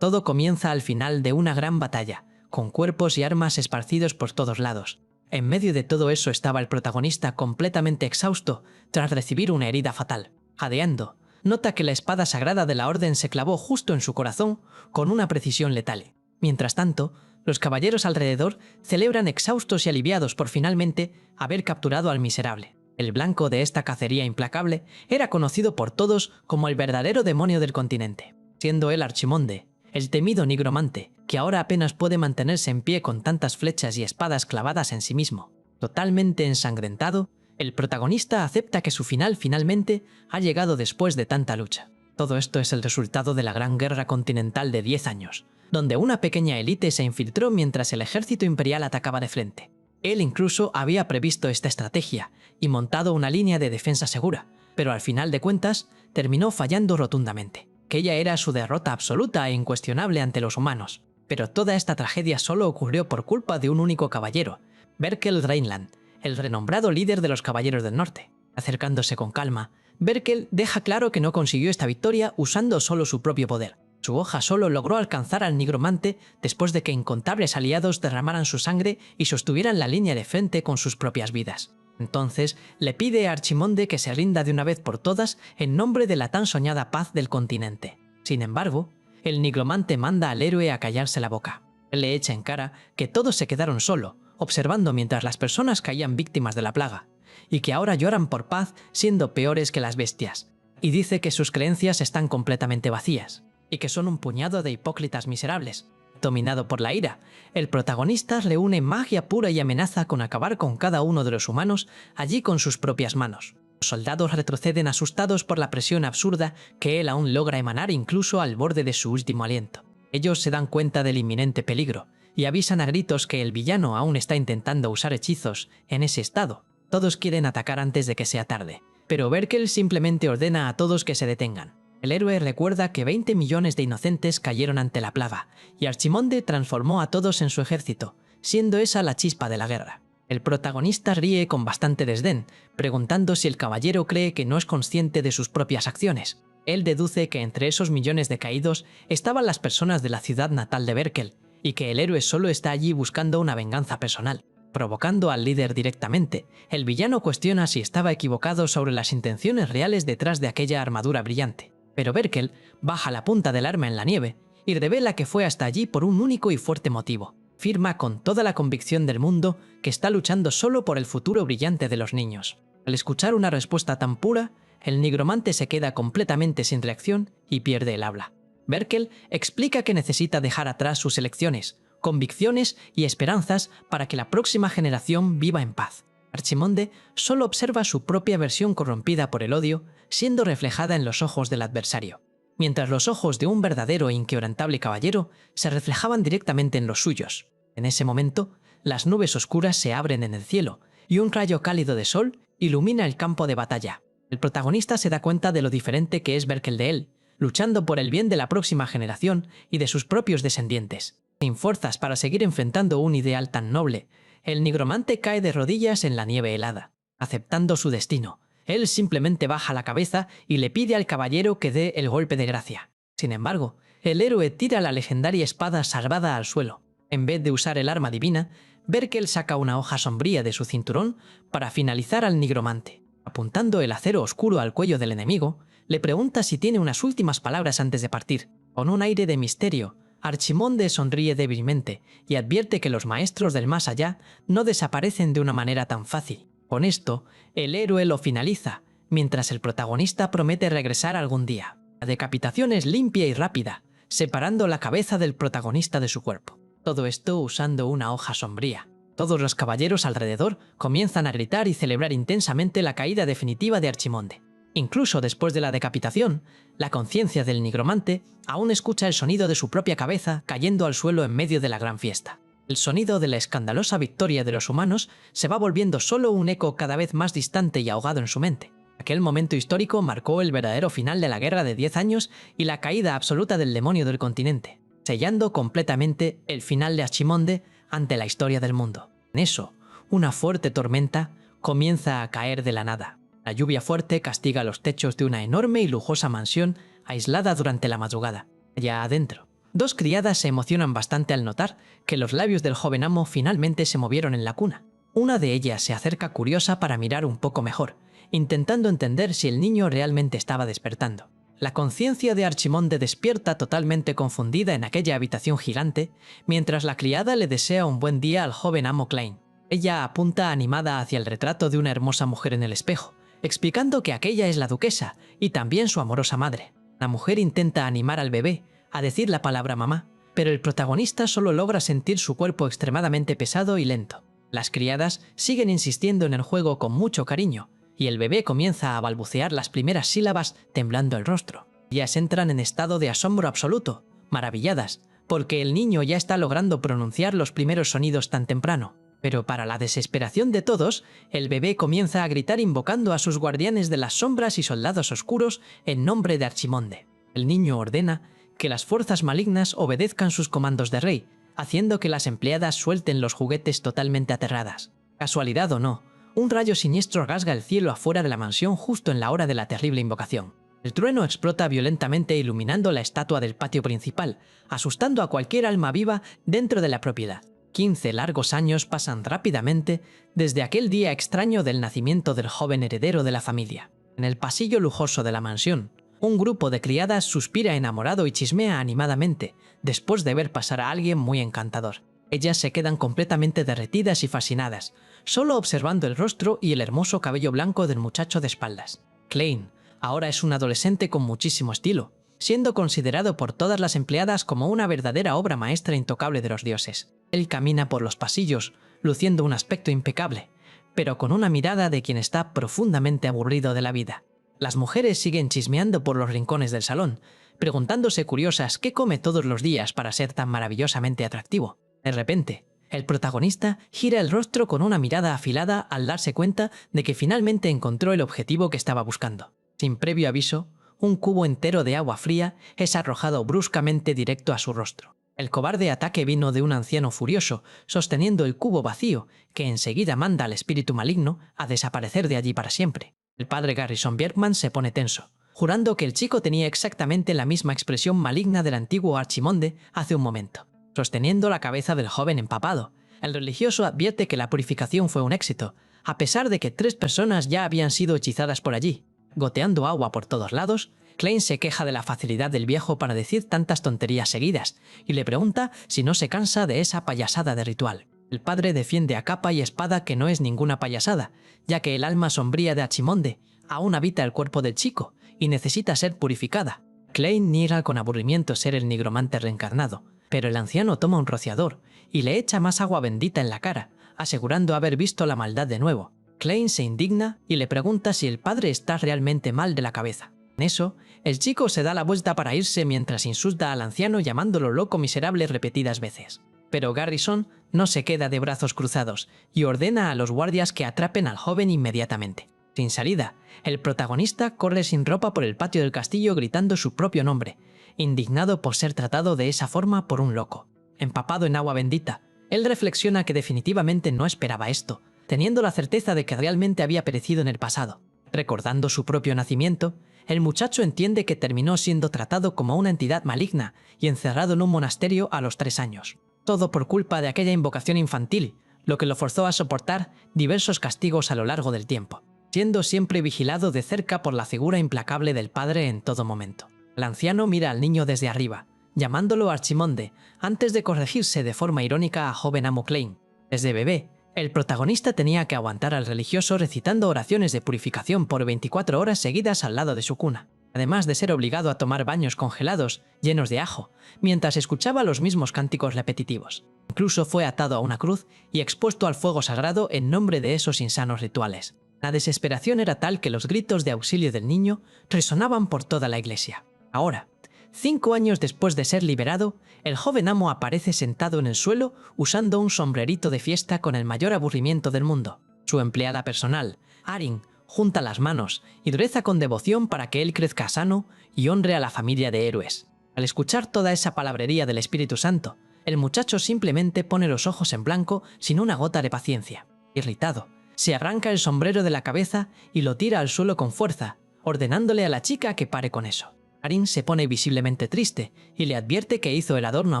Todo comienza al final de una gran batalla, con cuerpos y armas esparcidos por todos lados. En medio de todo eso estaba el protagonista completamente exhausto tras recibir una herida fatal. Jadeando, nota que la espada sagrada de la Orden se clavó justo en su corazón con una precisión letal. Mientras tanto, los caballeros alrededor celebran exhaustos y aliviados por finalmente haber capturado al miserable. El blanco de esta cacería implacable era conocido por todos como el verdadero demonio del continente, siendo él Archimonde, el temido nigromante, que ahora apenas puede mantenerse en pie con tantas flechas y espadas clavadas en sí mismo. Totalmente ensangrentado, el protagonista acepta que su final finalmente ha llegado después de tanta lucha. Todo esto es el resultado de la Gran Guerra Continental de 10 años, donde una pequeña élite se infiltró mientras el ejército imperial atacaba de frente. Él incluso había previsto esta estrategia y montado una línea de defensa segura, pero al final de cuentas terminó fallando rotundamente. Aquella era su derrota absoluta e incuestionable ante los humanos. Pero toda esta tragedia solo ocurrió por culpa de un único caballero, Berkel Reinland, el renombrado líder de los Caballeros del Norte. Acercándose con calma, Berkel deja claro que no consiguió esta victoria usando solo su propio poder. Su hoja solo logró alcanzar al nigromante después de que incontables aliados derramaran su sangre y sostuvieran la línea de frente con sus propias vidas. Entonces le pide a Archimonde que se rinda de una vez por todas en nombre de la tan soñada paz del continente. Sin embargo, el nigromante manda al héroe a callarse la boca. Él le echa en cara que todos se quedaron solo, observando mientras las personas caían víctimas de la plaga, y que ahora lloran por paz siendo peores que las bestias, y dice que sus creencias están completamente vacías, y que son un puñado de hipócritas miserables. Dominado por la ira, el protagonista reúne magia pura y amenaza con acabar con cada uno de los humanos allí con sus propias manos. Los soldados retroceden asustados por la presión absurda que él aún logra emanar incluso al borde de su último aliento. Ellos se dan cuenta del inminente peligro y avisan a gritos que el villano aún está intentando usar hechizos en ese estado. Todos quieren atacar antes de que sea tarde, pero Berkel simplemente ordena a todos que se detengan. El héroe recuerda que 20 millones de inocentes cayeron ante la plaga, y Archimonde transformó a todos en su ejército, siendo esa la chispa de la guerra. El protagonista ríe con bastante desdén, preguntando si el caballero cree que no es consciente de sus propias acciones. Él deduce que entre esos millones de caídos estaban las personas de la ciudad natal de Berkel, y que el héroe solo está allí buscando una venganza personal. Provocando al líder directamente, el villano cuestiona si estaba equivocado sobre las intenciones reales detrás de aquella armadura brillante. Pero Berkel baja la punta del arma en la nieve y revela que fue hasta allí por un único y fuerte motivo. Afirma con toda la convicción del mundo que está luchando solo por el futuro brillante de los niños. Al escuchar una respuesta tan pura, el nigromante se queda completamente sin reacción y pierde el habla. Berkel explica que necesita dejar atrás sus elecciones, convicciones y esperanzas para que la próxima generación viva en paz. Archimonde solo observa su propia versión corrompida por el odio, siendo reflejada en los ojos del adversario, mientras los ojos de un verdadero e inquebrantable caballero se reflejaban directamente en los suyos. En ese momento, las nubes oscuras se abren en el cielo, y un rayo cálido de sol ilumina el campo de batalla. El protagonista se da cuenta de lo diferente que es Berkel de él, luchando por el bien de la próxima generación y de sus propios descendientes. Sin fuerzas para seguir enfrentando un ideal tan noble, el nigromante cae de rodillas en la nieve helada. Aceptando su destino, él simplemente baja la cabeza y le pide al caballero que dé el golpe de gracia. Sin embargo, el héroe tira la legendaria espada sagrada al suelo. En vez de usar el arma divina, Berkel saca una hoja sombría de su cinturón para finalizar al nigromante. Apuntando el acero oscuro al cuello del enemigo, le pregunta si tiene unas últimas palabras antes de partir. Con un aire de misterio, Archimonde sonríe débilmente y advierte que los maestros del más allá no desaparecen de una manera tan fácil. Con esto, el héroe lo finaliza, mientras el protagonista promete regresar algún día. La decapitación es limpia y rápida, separando la cabeza del protagonista de su cuerpo. Todo esto usando una hoja sombría. Todos los caballeros alrededor comienzan a gritar y celebrar intensamente la caída definitiva de Archimonde. Incluso después de la decapitación, la conciencia del nigromante aún escucha el sonido de su propia cabeza cayendo al suelo en medio de la gran fiesta. El sonido de la escandalosa victoria de los humanos se va volviendo solo un eco cada vez más distante y ahogado en su mente. Aquel momento histórico marcó el verdadero final de la guerra de 10 años y la caída absoluta del demonio del continente, sellando completamente el final de Archimonde ante la historia del mundo. En eso, una fuerte tormenta comienza a caer de la nada. La lluvia fuerte castiga los techos de una enorme y lujosa mansión aislada durante la madrugada. Allá adentro, Dos criadas se emocionan bastante al notar que los labios del joven amo finalmente se movieron en la cuna. Una de ellas se acerca curiosa para mirar un poco mejor, intentando entender si el niño realmente estaba despertando. La conciencia de Archimonde despierta totalmente confundida en aquella habitación gigante, mientras la criada le desea un buen día al joven amo Klein. Ella apunta animada hacia el retrato de una hermosa mujer en el espejo, explicando que aquella es la duquesa y también su amorosa madre. La mujer intenta animar al bebé a decir la palabra mamá, pero el protagonista solo logra sentir su cuerpo extremadamente pesado y lento. Las criadas siguen insistiendo en el juego con mucho cariño, y el bebé comienza a balbucear las primeras sílabas temblando el rostro. Ellas entran en estado de asombro absoluto, maravilladas, porque el niño ya está logrando pronunciar los primeros sonidos tan temprano. Pero para la desesperación de todos, el bebé comienza a gritar invocando a sus guardianes de las sombras y soldados oscuros en nombre de Archimonde. El niño ordena que las fuerzas malignas obedezcan sus comandos de rey, haciendo que las empleadas suelten los juguetes totalmente aterradas. Casualidad o no, un rayo siniestro rasga el cielo afuera de la mansión justo en la hora de la terrible invocación. El trueno explota violentamente iluminando la estatua del patio principal, asustando a cualquier alma viva dentro de la propiedad. 15 largos años pasan rápidamente desde aquel día extraño del nacimiento del joven heredero de la familia. En el pasillo lujoso de la mansión, un grupo de criadas suspira enamorado y chismea animadamente, después de ver pasar a alguien muy encantador. Ellas se quedan completamente derretidas y fascinadas, solo observando el rostro y el hermoso cabello blanco del muchacho de espaldas. Klein ahora es un adolescente con muchísimo estilo, siendo considerado por todas las empleadas como una verdadera obra maestra intocable de los dioses. Él camina por los pasillos, luciendo un aspecto impecable, pero con una mirada de quien está profundamente aburrido de la vida. Las mujeres siguen chismeando por los rincones del salón, preguntándose curiosas qué come todos los días para ser tan maravillosamente atractivo. De repente, el protagonista gira el rostro con una mirada afilada al darse cuenta de que finalmente encontró el objetivo que estaba buscando. Sin previo aviso, un cubo entero de agua fría es arrojado bruscamente directo a su rostro. El cobarde ataque vino de un anciano furioso, sosteniendo el cubo vacío, que enseguida manda al espíritu maligno a desaparecer de allí para siempre. El padre Garrison Bierkman se pone tenso, jurando que el chico tenía exactamente la misma expresión maligna del antiguo Archimonde hace un momento. Sosteniendo la cabeza del joven empapado, el religioso advierte que la purificación fue un éxito, a pesar de que 3 personas ya habían sido hechizadas por allí. Goteando agua por todos lados, Klein se queja de la facilidad del viejo para decir tantas tonterías seguidas, y le pregunta si no se cansa de esa payasada de ritual. El padre defiende a capa y espada que no es ninguna payasada, ya que el alma sombría de Archimonde aún habita el cuerpo del chico y necesita ser purificada. Klein niega con aburrimiento ser el nigromante reencarnado, pero el anciano toma un rociador y le echa más agua bendita en la cara, asegurando haber visto la maldad de nuevo. Klein se indigna y le pregunta si el padre está realmente mal de la cabeza. En eso, el chico se da la vuelta para irse mientras insulta al anciano llamándolo loco miserable repetidas veces. Pero Garrison no se queda de brazos cruzados y ordena a los guardias que atrapen al joven inmediatamente. Sin salida, el protagonista corre sin ropa por el patio del castillo gritando su propio nombre, indignado por ser tratado de esa forma por un loco. Empapado en agua bendita, él reflexiona que definitivamente no esperaba esto, teniendo la certeza de que realmente había perecido en el pasado. Recordando su propio nacimiento, el muchacho entiende que terminó siendo tratado como una entidad maligna y encerrado en un monasterio a los 3 años. Todo por culpa de aquella invocación infantil, lo que lo forzó a soportar diversos castigos a lo largo del tiempo, siendo siempre vigilado de cerca por la figura implacable del padre en todo momento. El anciano mira al niño desde arriba, llamándolo Archimonde, antes de corregirse de forma irónica a joven amo Klein. Desde bebé, el protagonista tenía que aguantar al religioso recitando oraciones de purificación por 24 horas seguidas al lado de su cuna, además de ser obligado a tomar baños congelados llenos de ajo, mientras escuchaba los mismos cánticos repetitivos. Incluso fue atado a una cruz y expuesto al fuego sagrado en nombre de esos insanos rituales. La desesperación era tal que los gritos de auxilio del niño resonaban por toda la iglesia. Ahora, 5 años después de ser liberado, el joven amo aparece sentado en el suelo usando un sombrerito de fiesta con el mayor aburrimiento del mundo. Su empleada personal, Arin, junta las manos y reza con devoción para que él crezca sano y honre a la familia de héroes. Al escuchar toda esa palabrería del Espíritu Santo, el muchacho simplemente pone los ojos en blanco sin una gota de paciencia. Irritado, se arranca el sombrero de la cabeza y lo tira al suelo con fuerza, ordenándole a la chica que pare con eso. Arin se pone visiblemente triste y le advierte que hizo el adorno a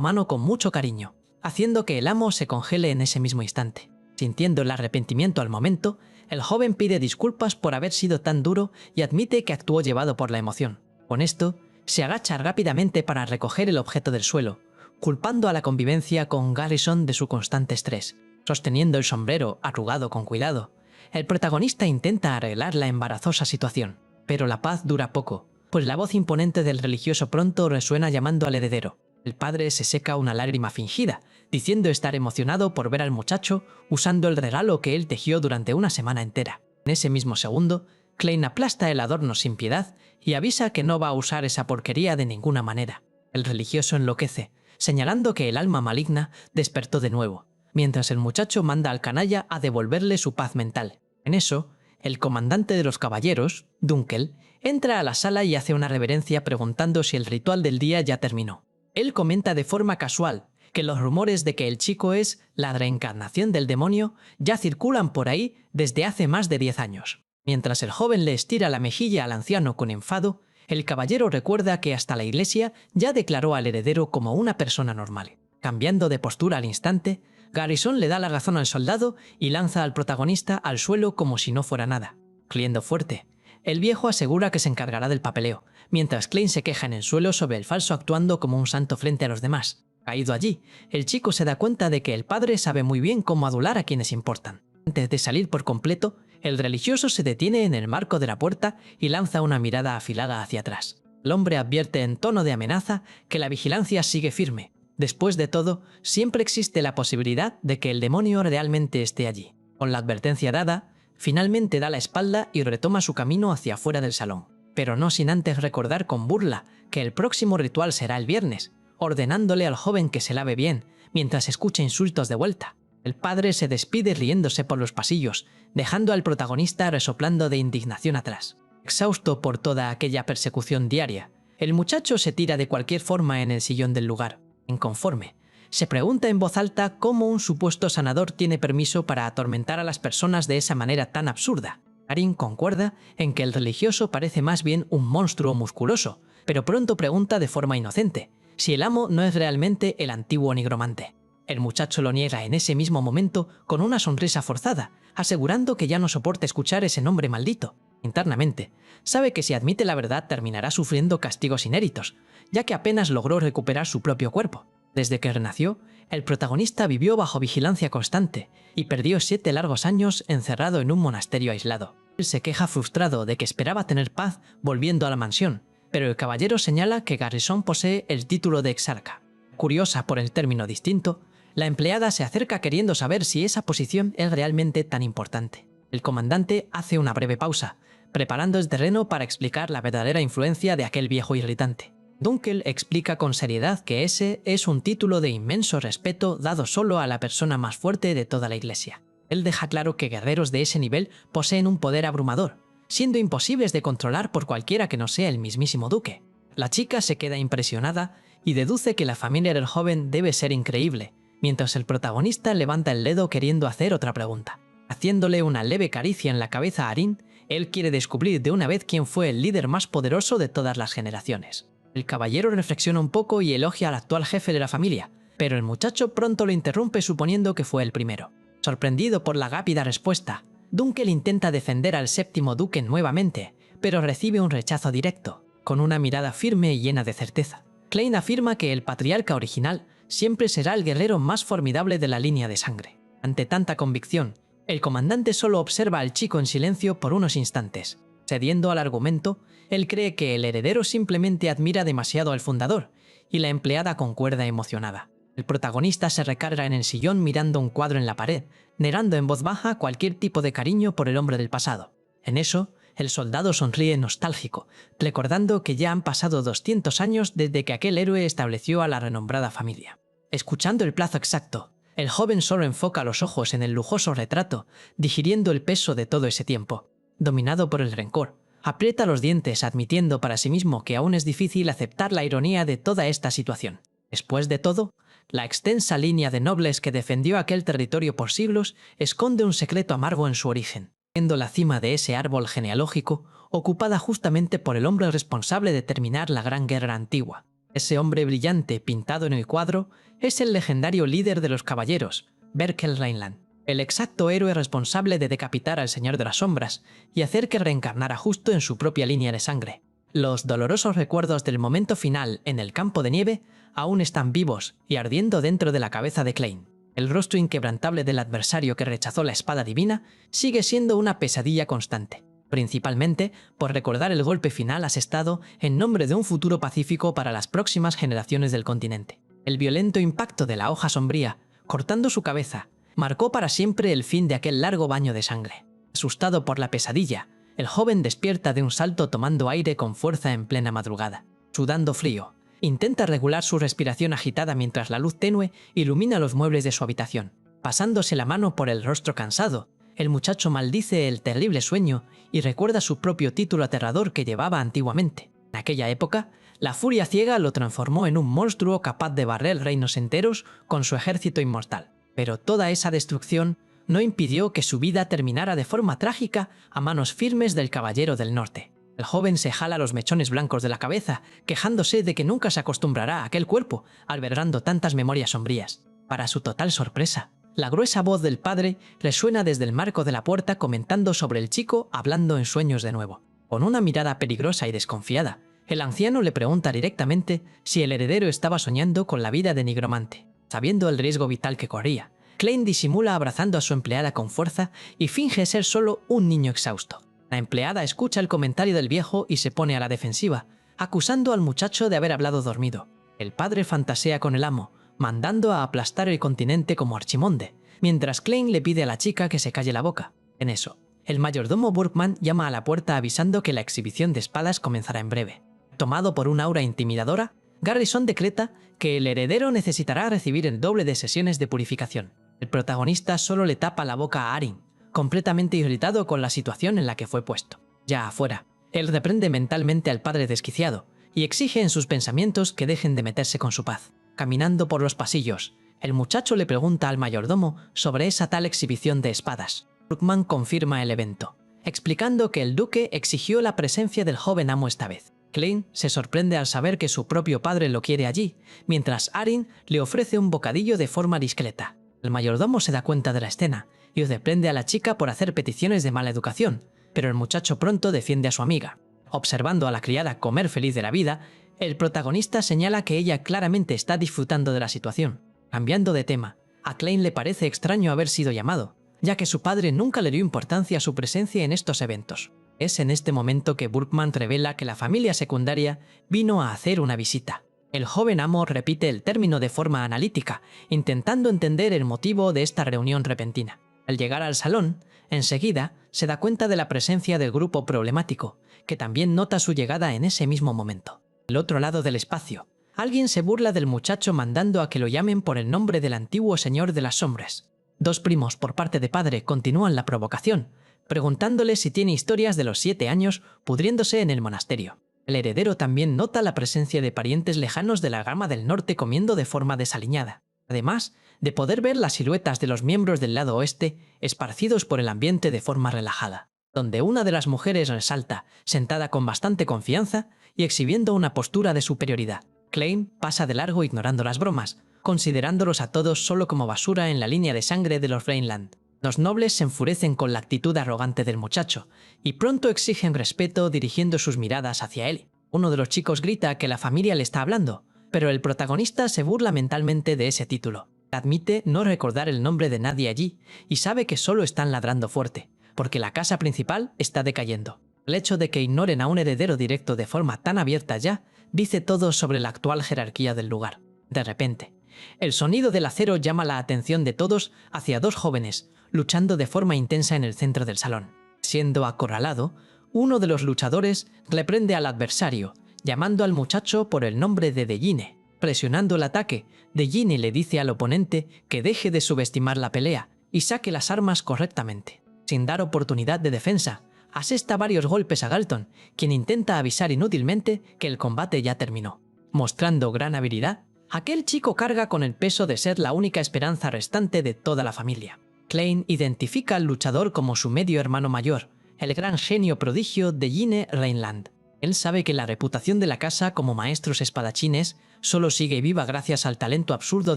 mano con mucho cariño, haciendo que el amo se congele en ese mismo instante. Sintiendo el arrepentimiento al momento, el joven pide disculpas por haber sido tan duro y admite que actuó llevado por la emoción. Con esto, se agacha rápidamente para recoger el objeto del suelo, culpando a la convivencia con Garrison de su constante estrés. Sosteniendo el sombrero arrugado con cuidado, el protagonista intenta arreglar la embarazosa situación, pero la paz dura poco, pues la voz imponente del religioso pronto resuena llamando al heredero. El padre se seca una lágrima fingida, diciendo estar emocionado por ver al muchacho usando el regalo que él tejió durante una semana entera. En ese mismo segundo, Klein aplasta el adorno sin piedad y avisa que no va a usar esa porquería de ninguna manera. El religioso enloquece, señalando que el alma maligna despertó de nuevo, mientras el muchacho manda al canalla a devolverle su paz mental. En eso, el comandante de los caballeros, Dunkel, entra a la sala y hace una reverencia preguntando si el ritual del día ya terminó. Él comenta de forma casual que los rumores de que el chico es la reencarnación del demonio ya circulan por ahí desde hace más de 10 años. Mientras el joven le estira la mejilla al anciano con enfado, el caballero recuerda que hasta la iglesia ya declaró al heredero como una persona normal. Cambiando de postura al instante, Garrison le da la razón al soldado y lanza al protagonista al suelo como si no fuera nada. Riendo fuerte, el viejo asegura que se encargará del papeleo, mientras Klein se queja en el suelo sobre el falso actuando como un santo frente a los demás. Caído allí, el chico se da cuenta de que el padre sabe muy bien cómo adular a quienes importan. Antes de salir por completo, el religioso se detiene en el marco de la puerta y lanza una mirada afilada hacia atrás. El hombre advierte en tono de amenaza que la vigilancia sigue firme. Después de todo, siempre existe la posibilidad de que el demonio realmente esté allí. Con la advertencia dada, finalmente da la espalda y retoma su camino hacia afuera del salón, pero no sin antes recordar con burla que el próximo ritual será el viernes, ordenándole al joven que se lave bien, mientras escucha insultos de vuelta. El padre se despide riéndose por los pasillos, dejando al protagonista resoplando de indignación atrás. Exhausto por toda aquella persecución diaria, el muchacho se tira de cualquier forma en el sillón del lugar. Inconforme, se pregunta en voz alta cómo un supuesto sanador tiene permiso para atormentar a las personas de esa manera tan absurda. Arin concuerda en que el religioso parece más bien un monstruo musculoso, pero pronto pregunta de forma inocente si el amo no es realmente el antiguo nigromante. El muchacho lo niega en ese mismo momento con una sonrisa forzada, asegurando que ya no soporta escuchar ese nombre maldito. Internamente, sabe que si admite la verdad terminará sufriendo castigos inéditos, ya que apenas logró recuperar su propio cuerpo. Desde que renació, el protagonista vivió bajo vigilancia constante y perdió 7 largos años encerrado en un monasterio aislado. Él se queja frustrado de que esperaba tener paz volviendo a la mansión, pero el caballero señala que Garrison posee el título de exarca. Curiosa por el término distinto, la empleada se acerca queriendo saber si esa posición es realmente tan importante. El comandante hace una breve pausa, preparando el terreno para explicar la verdadera influencia de aquel viejo irritante. Dunkel explica con seriedad que ese es un título de inmenso respeto dado solo a la persona más fuerte de toda la iglesia. Él deja claro que guerreros de ese nivel poseen un poder abrumador, siendo imposibles de controlar por cualquiera que no sea el mismísimo duque. La chica se queda impresionada y deduce que la familia del joven debe ser increíble, mientras el protagonista levanta el dedo queriendo hacer otra pregunta. Haciéndole una leve caricia en la cabeza a Arin, él quiere descubrir de una vez quién fue el líder más poderoso de todas las generaciones. El caballero reflexiona un poco y elogia al actual jefe de la familia, pero el muchacho pronto lo interrumpe suponiendo que fue el primero. Sorprendido por la rápida respuesta, Dunkel intenta defender al séptimo duque nuevamente, pero recibe un rechazo directo, con una mirada firme y llena de certeza. Klein afirma que el patriarca original siempre será el guerrero más formidable de la línea de sangre. Ante tanta convicción, el comandante solo observa al chico en silencio por unos instantes. Cediendo al argumento, él cree que el heredero simplemente admira demasiado al fundador, y la empleada concuerda emocionada. El protagonista se recarga en el sillón mirando un cuadro en la pared, negando en voz baja cualquier tipo de cariño por el hombre del pasado. En eso, el soldado sonríe nostálgico, recordando que ya han pasado 200 años desde que aquel héroe estableció a la renombrada familia. Escuchando el plazo exacto, el joven solo enfoca los ojos en el lujoso retrato, digiriendo el peso de todo ese tiempo. Dominado por el rencor, aprieta los dientes admitiendo para sí mismo que aún es difícil aceptar la ironía de toda esta situación. Después de todo, la extensa línea de nobles que defendió aquel territorio por siglos esconde un secreto amargo en su origen. siendo la cima de ese árbol genealógico ocupada justamente por el hombre responsable de terminar la Gran Guerra Antigua. Ese hombre brillante pintado en el cuadro es el legendario líder de los caballeros, Berkel Reinland, el exacto héroe responsable de decapitar al Señor de las Sombras y hacer que reencarnara justo en su propia línea de sangre. Los dolorosos recuerdos del momento final en el campo de nieve aún están vivos y ardiendo dentro de la cabeza de Klein. El rostro inquebrantable del adversario que rechazó la espada divina sigue siendo una pesadilla constante, principalmente por recordar el golpe final asestado en nombre de un futuro pacífico para las próximas generaciones del continente. El violento impacto de la hoja sombría, cortando su cabeza, marcó para siempre el fin de aquel largo baño de sangre. Asustado por la pesadilla, el joven despierta de un salto tomando aire con fuerza en plena madrugada. Sudando frío, intenta regular su respiración agitada mientras la luz tenue ilumina los muebles de su habitación. Pasándose la mano por el rostro cansado, el muchacho maldice el terrible sueño y recuerda su propio título aterrador que llevaba antiguamente. En aquella época, la furia ciega lo transformó en un monstruo capaz de barrer reinos enteros con su ejército inmortal. Pero toda esa destrucción no impidió que su vida terminara de forma trágica a manos firmes del Caballero del Norte. El joven se jala los mechones blancos de la cabeza, quejándose de que nunca se acostumbrará a aquel cuerpo, albergando tantas memorias sombrías. Para su total sorpresa, la gruesa voz del padre resuena desde el marco de la puerta comentando sobre el chico hablando en sueños de nuevo. Con una mirada peligrosa y desconfiada, el anciano le pregunta directamente si el heredero estaba soñando con la vida de nigromante. Sabiendo el riesgo vital que corría, Klein disimula abrazando a su empleada con fuerza y finge ser solo un niño exhausto. La empleada escucha el comentario del viejo y se pone a la defensiva, acusando al muchacho de haber hablado dormido. El padre fantasea con el amo, mandando a aplastar el continente como Archimonde, mientras Klein le pide a la chica que se calle la boca. En eso, el mayordomo Burkman llama a la puerta avisando que la exhibición de espadas comenzará en breve. Tomado por un aura intimidadora, Garrison decreta que el heredero necesitará recibir el doble de sesiones de purificación. El protagonista solo le tapa la boca a Arin, completamente irritado con la situación en la que fue puesto. Ya afuera, él reprende mentalmente al padre desquiciado y exige en sus pensamientos que dejen de meterse con su paz. Caminando por los pasillos, el muchacho le pregunta al mayordomo sobre esa tal exhibición de espadas. Burkman confirma el evento, explicando que el duque exigió la presencia del joven amo esta vez. Klein se sorprende al saber que su propio padre lo quiere allí, mientras Arin le ofrece un bocadillo de forma discreta. El mayordomo se da cuenta de la escena y reprende a la chica por hacer peticiones de mala educación, pero el muchacho pronto defiende a su amiga. Observando a la criada comer feliz de la vida, el protagonista señala que ella claramente está disfrutando de la situación. Cambiando de tema, a Klein le parece extraño haber sido llamado, ya que su padre nunca le dio importancia a su presencia en estos eventos. Es en este momento que Burkman revela que la familia secundaria vino a hacer una visita. El joven amo repite el término de forma analítica, intentando entender el motivo de esta reunión repentina. Al llegar al salón, enseguida se da cuenta de la presencia del grupo problemático, que también nota su llegada en ese mismo momento. Al otro lado del espacio, alguien se burla del muchacho mandando a que lo llamen por el nombre del antiguo Señor de las Sombras. Dos primos por parte de padre continúan la provocación, preguntándole si tiene historias de los 7 años pudriéndose en el monasterio. El heredero también nota la presencia de parientes lejanos de la gama del norte comiendo de forma desaliñada, además de poder ver las siluetas de los miembros del lado oeste esparcidos por el ambiente de forma relajada, donde una de las mujeres resalta, sentada con bastante confianza y exhibiendo una postura de superioridad. Klein pasa de largo ignorando las bromas, considerándolos a todos solo como basura en la línea de sangre de los Reinland. Los nobles se enfurecen con la actitud arrogante del muchacho y pronto exigen respeto dirigiendo sus miradas hacia él. Uno de los chicos grita que la familia le está hablando, pero el protagonista se burla mentalmente de ese título. Admite no recordar el nombre de nadie allí y sabe que solo están ladrando fuerte, porque la casa principal está decayendo. El hecho de que ignoren a un heredero directo de forma tan abierta ya dice todo sobre la actual jerarquía del lugar. De repente, el sonido del acero llama la atención de todos hacia dos jóvenes, luchando de forma intensa en el centro del salón. Siendo acorralado, uno de los luchadores reprende al adversario, llamando al muchacho por el nombre de Dejine. Presionando el ataque, Dejine le dice al oponente que deje de subestimar la pelea y saque las armas correctamente. Sin dar oportunidad de defensa, asesta varios golpes a Galton, quien intenta avisar inútilmente que el combate ya terminó. Mostrando gran habilidad, aquel chico carga con el peso de ser la única esperanza restante de toda la familia. Klein identifica al luchador como su medio hermano mayor, el gran genio prodigio de Gene Reinland. Él sabe que la reputación de la casa como maestros espadachines solo sigue viva gracias al talento absurdo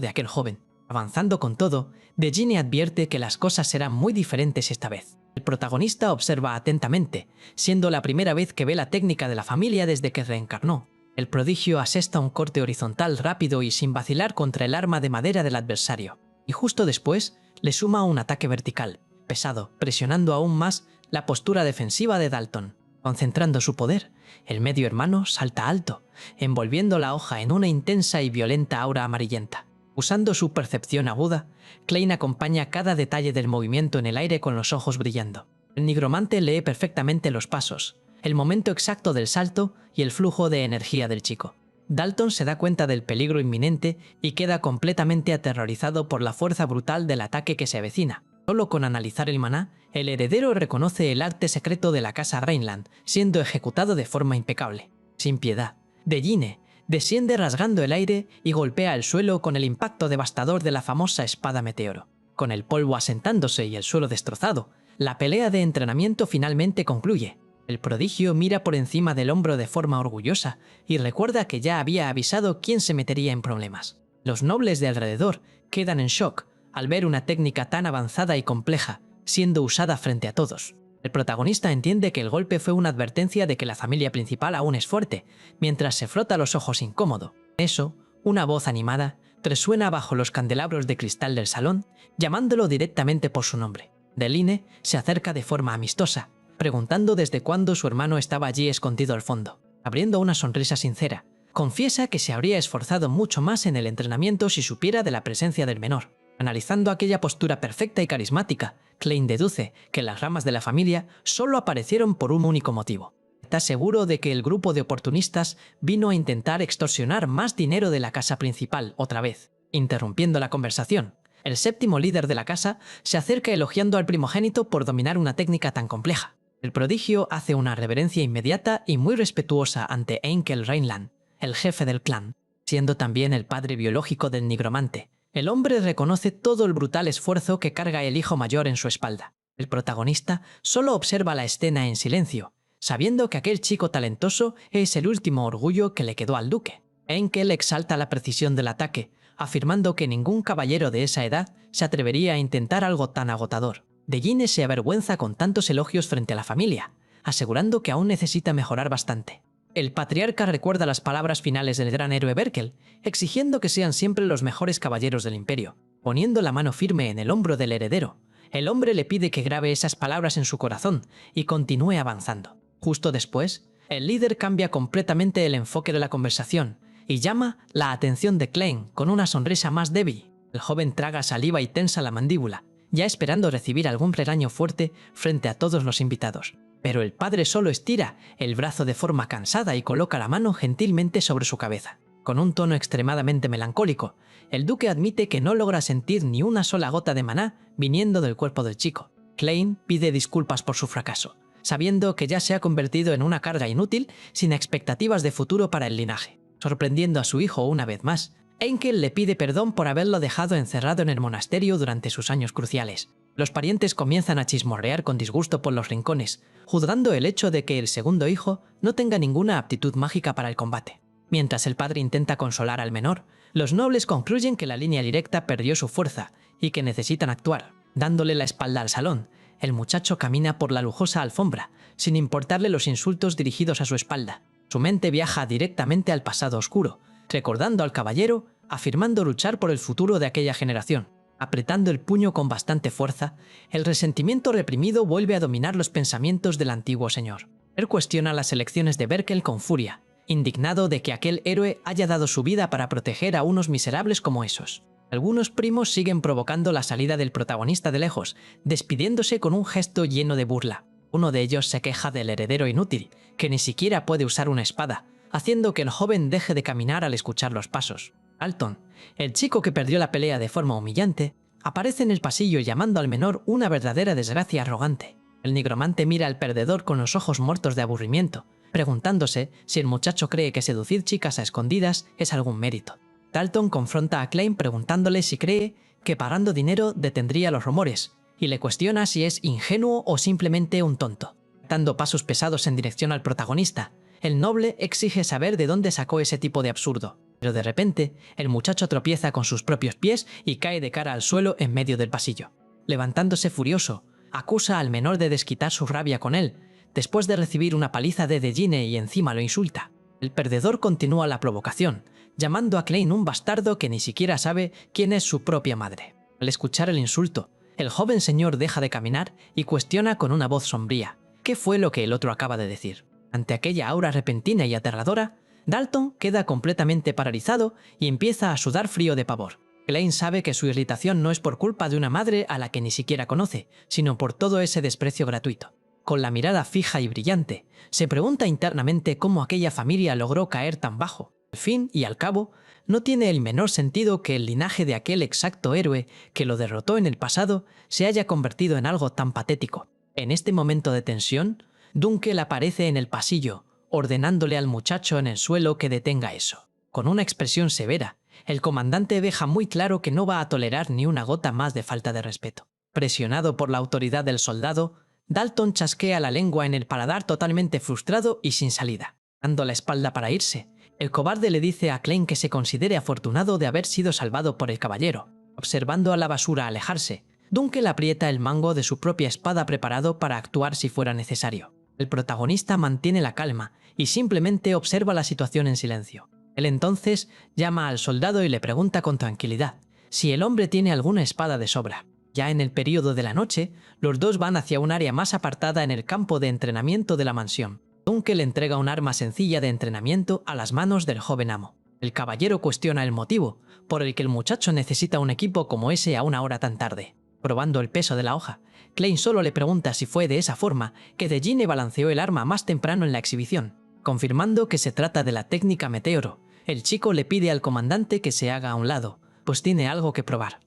de aquel joven. Avanzando con todo, De Gine advierte que las cosas serán muy diferentes esta vez. El protagonista observa atentamente, siendo la primera vez que ve la técnica de la familia desde que reencarnó. El prodigio asesta un corte horizontal rápido y sin vacilar contra el arma de madera del adversario, y justo después le suma un ataque vertical, pesado, presionando aún más la postura defensiva de Dalton. Concentrando su poder, el medio hermano salta alto, envolviendo la hoja en una intensa y violenta aura amarillenta. Usando su percepción aguda, Klein acompaña cada detalle del movimiento en el aire con los ojos brillando. El nigromante lee perfectamente los pasos, el momento exacto del salto y el flujo de energía del chico. Dalton se da cuenta del peligro inminente y queda completamente aterrorizado por la fuerza brutal del ataque que se avecina. Solo con analizar el maná, el heredero reconoce el arte secreto de la casa Reinland, siendo ejecutado de forma impecable. Sin piedad, De Gine desciende rasgando el aire y golpea el suelo con el impacto devastador de la famosa espada meteoro. Con el polvo asentándose y el suelo destrozado, la pelea de entrenamiento finalmente concluye. El prodigio mira por encima del hombro de forma orgullosa y recuerda que ya había avisado quién se metería en problemas. Los nobles de alrededor quedan en shock al ver una técnica tan avanzada y compleja siendo usada frente a todos. El protagonista entiende que el golpe fue una advertencia de que la familia principal aún es fuerte, mientras se frota los ojos incómodo. Eso, una voz animada resuena bajo los candelabros de cristal del salón, llamándolo directamente por su nombre. Deline se acerca de forma amistosa, preguntando desde cuándo su hermano estaba allí escondido al fondo. Abriendo una sonrisa sincera, confiesa que se habría esforzado mucho más en el entrenamiento si supiera de la presencia del menor. Analizando aquella postura perfecta y carismática, Klein deduce que las ramas de la familia solo aparecieron por un único motivo. Está seguro de que el grupo de oportunistas vino a intentar extorsionar más dinero de la casa principal otra vez. Interrumpiendo la conversación, el séptimo líder de la casa se acerca elogiando al primogénito por dominar una técnica tan compleja. El prodigio hace una reverencia inmediata y muy respetuosa ante Enkel Reinland, el jefe del clan, siendo también el padre biológico del nigromante. El hombre reconoce todo el brutal esfuerzo que carga el hijo mayor en su espalda. El protagonista solo observa la escena en silencio, sabiendo que aquel chico talentoso es el último orgullo que le quedó al duque. Enkel exalta la precisión del ataque, afirmando que ningún caballero de esa edad se atrevería a intentar algo tan agotador. De Gine se avergüenza con tantos elogios frente a la familia, asegurando que aún necesita mejorar bastante. El patriarca recuerda las palabras finales del gran héroe Berkel, exigiendo que sean siempre los mejores caballeros del imperio. Poniendo la mano firme en el hombro del heredero, el hombre le pide que grabe esas palabras en su corazón y continúe avanzando. Justo después, el líder cambia completamente el enfoque de la conversación y llama la atención de Klein con una sonrisa más débil. El joven traga saliva y tensa la mandíbula, ya esperando recibir algún regaño fuerte frente a todos los invitados. Pero el padre solo estira el brazo de forma cansada y coloca la mano gentilmente sobre su cabeza. Con un tono extremadamente melancólico, el duque admite que no logra sentir ni una sola gota de maná viniendo del cuerpo del chico. Klein pide disculpas por su fracaso, sabiendo que ya se ha convertido en una carga inútil sin expectativas de futuro para el linaje. Sorprendiendo a su hijo una vez más, Enkel le pide perdón por haberlo dejado encerrado en el monasterio durante sus años cruciales. Los parientes comienzan a chismorrear con disgusto por los rincones, juzgando el hecho de que el segundo hijo no tenga ninguna aptitud mágica para el combate. Mientras el padre intenta consolar al menor, los nobles concluyen que la línea directa perdió su fuerza y que necesitan actuar. Dándole la espalda al salón, el muchacho camina por la lujosa alfombra, sin importarle los insultos dirigidos a su espalda. Su mente viaja directamente al pasado oscuro, recordando al caballero, afirmando luchar por el futuro de aquella generación. Apretando el puño con bastante fuerza, el resentimiento reprimido vuelve a dominar los pensamientos del antiguo señor. Él cuestiona las elecciones de Berkel con furia, indignado de que aquel héroe haya dado su vida para proteger a unos miserables como esos. Algunos primos siguen provocando la salida del protagonista de lejos, despidiéndose con un gesto lleno de burla. Uno de ellos se queja del heredero inútil, que ni siquiera puede usar una espada, haciendo que el joven deje de caminar al escuchar los pasos. Dalton, el chico que perdió la pelea de forma humillante, aparece en el pasillo llamando al menor una verdadera desgracia arrogante. El nigromante mira al perdedor con los ojos muertos de aburrimiento, preguntándose si el muchacho cree que seducir chicas a escondidas es algún mérito. Dalton confronta a Klein preguntándole si cree que pagando dinero detendría los rumores, y le cuestiona si es ingenuo o simplemente un tonto. Dando pasos pesados en dirección al protagonista, el noble exige saber de dónde sacó ese tipo de absurdo. Pero de repente, el muchacho tropieza con sus propios pies y cae de cara al suelo en medio del pasillo. Levantándose furioso, acusa al menor de desquitar su rabia con él, después de recibir una paliza de Dejine y encima lo insulta. El perdedor continúa la provocación, llamando a Klein un bastardo que ni siquiera sabe quién es su propia madre. Al escuchar el insulto, el joven señor deja de caminar y cuestiona con una voz sombría qué fue lo que el otro acaba de decir. Ante aquella aura repentina y aterradora, Dalton queda completamente paralizado y empieza a sudar frío de pavor. Klein sabe que su irritación no es por culpa de una madre a la que ni siquiera conoce, sino por todo ese desprecio gratuito. Con la mirada fija y brillante, se pregunta internamente cómo aquella familia logró caer tan bajo. Al fin y al cabo, no tiene el menor sentido que el linaje de aquel exacto héroe que lo derrotó en el pasado se haya convertido en algo tan patético. En este momento de tensión, Dunkel aparece en el pasillo, ordenándole al muchacho en el suelo que detenga eso. Con una expresión severa, el comandante deja muy claro que no va a tolerar ni una gota más de falta de respeto. Presionado por la autoridad del soldado, Dalton chasquea la lengua en el paladar totalmente frustrado y sin salida. Dando la espalda para irse, el cobarde le dice a Klein que se considere afortunado de haber sido salvado por el caballero. Observando a la basura alejarse, Dunkel aprieta el mango de su propia espada preparado para actuar si fuera necesario. El protagonista mantiene la calma y simplemente observa la situación en silencio. Él entonces llama al soldado y le pregunta con tranquilidad si el hombre tiene alguna espada de sobra. Ya en el período de la noche, los dos van hacia un área más apartada en el campo de entrenamiento de la mansión. Dunkel entrega un arma sencilla de entrenamiento a las manos del joven amo. El caballero cuestiona el motivo por el que el muchacho necesita un equipo como ese a una hora tan tarde. Probando el peso de la hoja, Klein solo le pregunta si fue de esa forma que Dejine balanceó el arma más temprano en la exhibición. Confirmando que se trata de la técnica meteoro, el chico le pide al comandante que se haga a un lado, pues tiene algo que probar.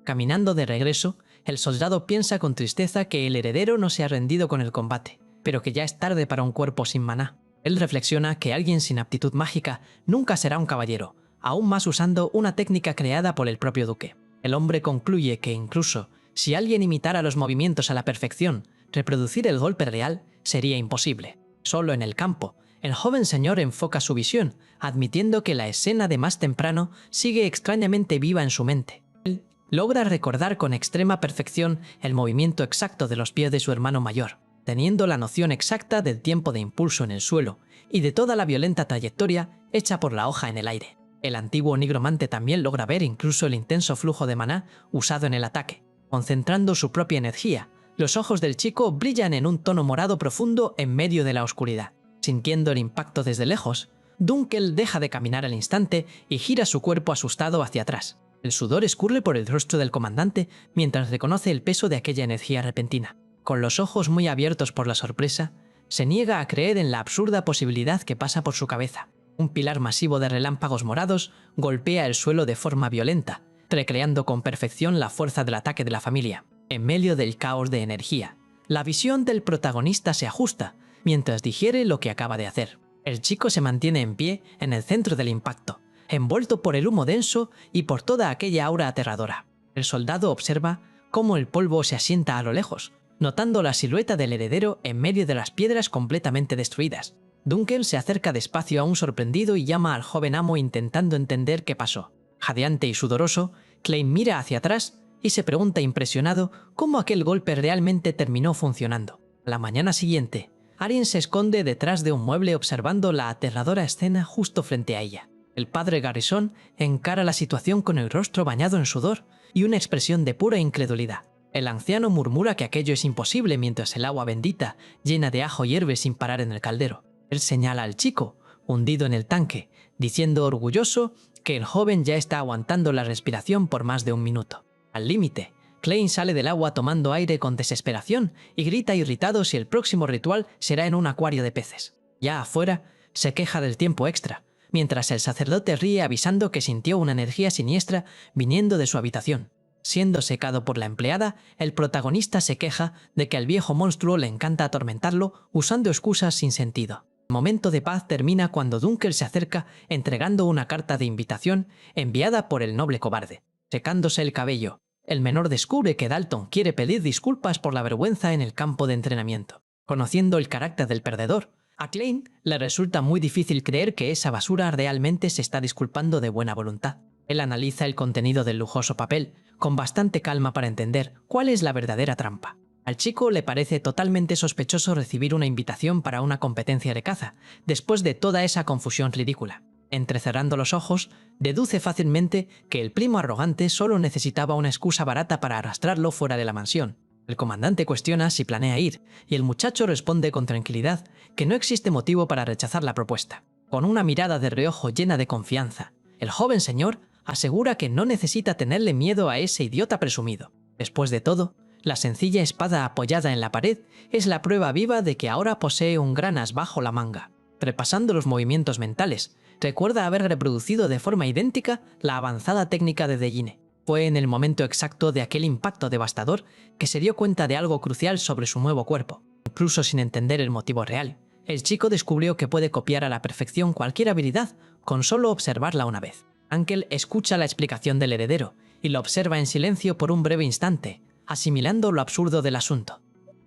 Caminando de regreso, el soldado piensa con tristeza que el heredero no se ha rendido con el combate, pero que ya es tarde para un cuerpo sin maná. Él reflexiona que alguien sin aptitud mágica nunca será un caballero, aún más usando una técnica creada por el propio duque. El hombre concluye que incluso si alguien imitara los movimientos a la perfección, reproducir el golpe real sería imposible. Solo en el campo, el joven señor enfoca su visión, admitiendo que la escena de más temprano sigue extrañamente viva en su mente. Él logra recordar con extrema perfección el movimiento exacto de los pies de su hermano mayor, teniendo la noción exacta del tiempo de impulso en el suelo y de toda la violenta trayectoria hecha por la hoja en el aire. El antiguo nigromante también logra ver incluso el intenso flujo de maná usado en el ataque. Concentrando su propia energía, los ojos del chico brillan en un tono morado profundo en medio de la oscuridad. Sintiendo el impacto desde lejos, Dunkel deja de caminar al instante y gira su cuerpo asustado hacia atrás. El sudor escurre por el rostro del comandante mientras reconoce el peso de aquella energía repentina. Con los ojos muy abiertos por la sorpresa, se niega a creer en la absurda posibilidad que pasa por su cabeza. Un pilar masivo de relámpagos morados golpea el suelo de forma violenta, recreando con perfección la fuerza del ataque de la familia. En medio del caos de energía, la visión del protagonista se ajusta mientras digiere lo que acaba de hacer. El chico se mantiene en pie en el centro del impacto, envuelto por el humo denso y por toda aquella aura aterradora. El soldado observa cómo el polvo se asienta a lo lejos, notando la silueta del heredero en medio de las piedras completamente destruidas. Dunkel se acerca despacio aún sorprendido y llama al joven amo intentando entender qué pasó. Jadeante y sudoroso, Klein mira hacia atrás y se pregunta impresionado cómo aquel golpe realmente terminó funcionando. A la mañana siguiente, Arryn se esconde detrás de un mueble observando la aterradora escena justo frente a ella. El padre Garrison encara la situación con el rostro bañado en sudor y una expresión de pura incredulidad. El anciano murmura que aquello es imposible mientras el agua bendita llena de ajo hierve sin parar en el caldero. Él señala al chico, hundido en el tanque, diciendo orgulloso que el joven ya está aguantando la respiración por más de un minuto. Al límite, Klein sale del agua tomando aire con desesperación y grita irritado si el próximo ritual será en un acuario de peces. Ya afuera, se queja del tiempo extra, mientras el sacerdote ríe avisando que sintió una energía siniestra viniendo de su habitación. Siendo secado por la empleada, el protagonista se queja de que al viejo monstruo le encanta atormentarlo usando excusas sin sentido. El momento de paz termina cuando Dunkel se acerca entregando una carta de invitación enviada por el noble cobarde. Secándose el cabello El menor descubre que Dalton quiere pedir disculpas por la vergüenza en el campo de entrenamiento. Conociendo el carácter del perdedor, a Klein le resulta muy difícil creer que esa basura realmente se está disculpando de buena voluntad. Él analiza el contenido del lujoso papel con bastante calma para entender cuál es la verdadera trampa. Al chico le parece totalmente sospechoso recibir una invitación para una competencia de caza, después de toda esa confusión ridícula. Entrecerrando los ojos, deduce fácilmente que el primo arrogante solo necesitaba una excusa barata para arrastrarlo fuera de la mansión. El comandante cuestiona si planea ir, y el muchacho responde con tranquilidad que no existe motivo para rechazar la propuesta. Con una mirada de reojo llena de confianza, el joven señor asegura que no necesita tenerle miedo a ese idiota presumido. Después de todo, la sencilla espada apoyada en la pared es la prueba viva de que ahora posee un gran as bajo la manga. Repasando los movimientos mentales, recuerda haber reproducido de forma idéntica la avanzada técnica de Degine. Fue en el momento exacto de aquel impacto devastador que se dio cuenta de algo crucial sobre su nuevo cuerpo. Incluso sin entender el motivo real, el chico descubrió que puede copiar a la perfección cualquier habilidad con solo observarla una vez. Ankel escucha la explicación del heredero y lo observa en silencio por un breve instante, asimilando lo absurdo del asunto.